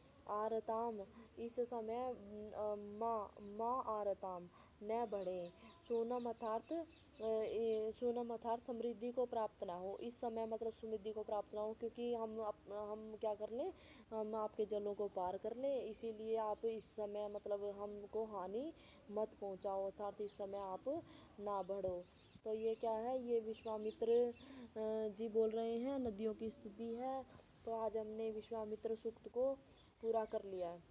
माँ आरताम न बढ़े। सोनम अर्थात समृद्धि को प्राप्त ना हो, इस समय मतलब समृद्धि को प्राप्त ना हो, क्योंकि हम क्या कर लें, हम आपके जलों को पार कर लें, इसीलिए आप इस समय मतलब हमको हानि मत पहुँचाओ अर्थात इस समय आप ना बढ़ो। तो ये क्या है, ये विश्वामित्र जी बोल रहे हैं, नदियों की स्तुति है। तो आज हमने विश्वामित्र सूक्त को पूरा कर लिया है।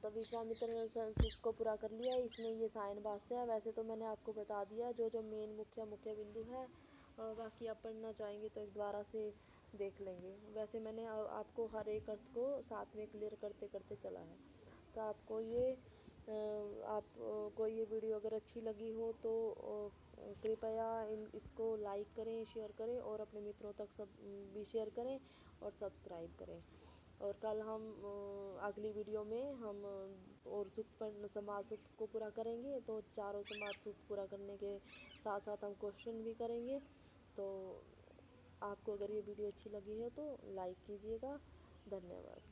तो विश्वामित्र सूक्त को पूरा कर लिया है, इसमें ये सायन भाष्य है। वैसे तो मैंने आपको बता दिया जो मेन मुख्य बिंदु है, बाकी आप पढ़ना चाहेंगे तो एक दोबारा से देख लेंगे। वैसे मैंने आपको हर एक अर्थ को साथ में क्लियर करते करते चला है। तो आपको ये आप को ये वीडियो अगर अच्छी लगी हो तो कृपया इसको लाइक करें, शेयर करें और अपने मित्रों तक सब भी शेयर करें और सब्सक्राइब करें। और कल हम अगली वीडियो में हम और सुख पर समाज सुख को पूरा करेंगे, तो चारों समाज सुख पूरा करने के साथ साथ हम क्वेश्चन भी करेंगे। तो आपको अगर ये वीडियो अच्छी लगी है तो लाइक कीजिएगा। धन्यवाद।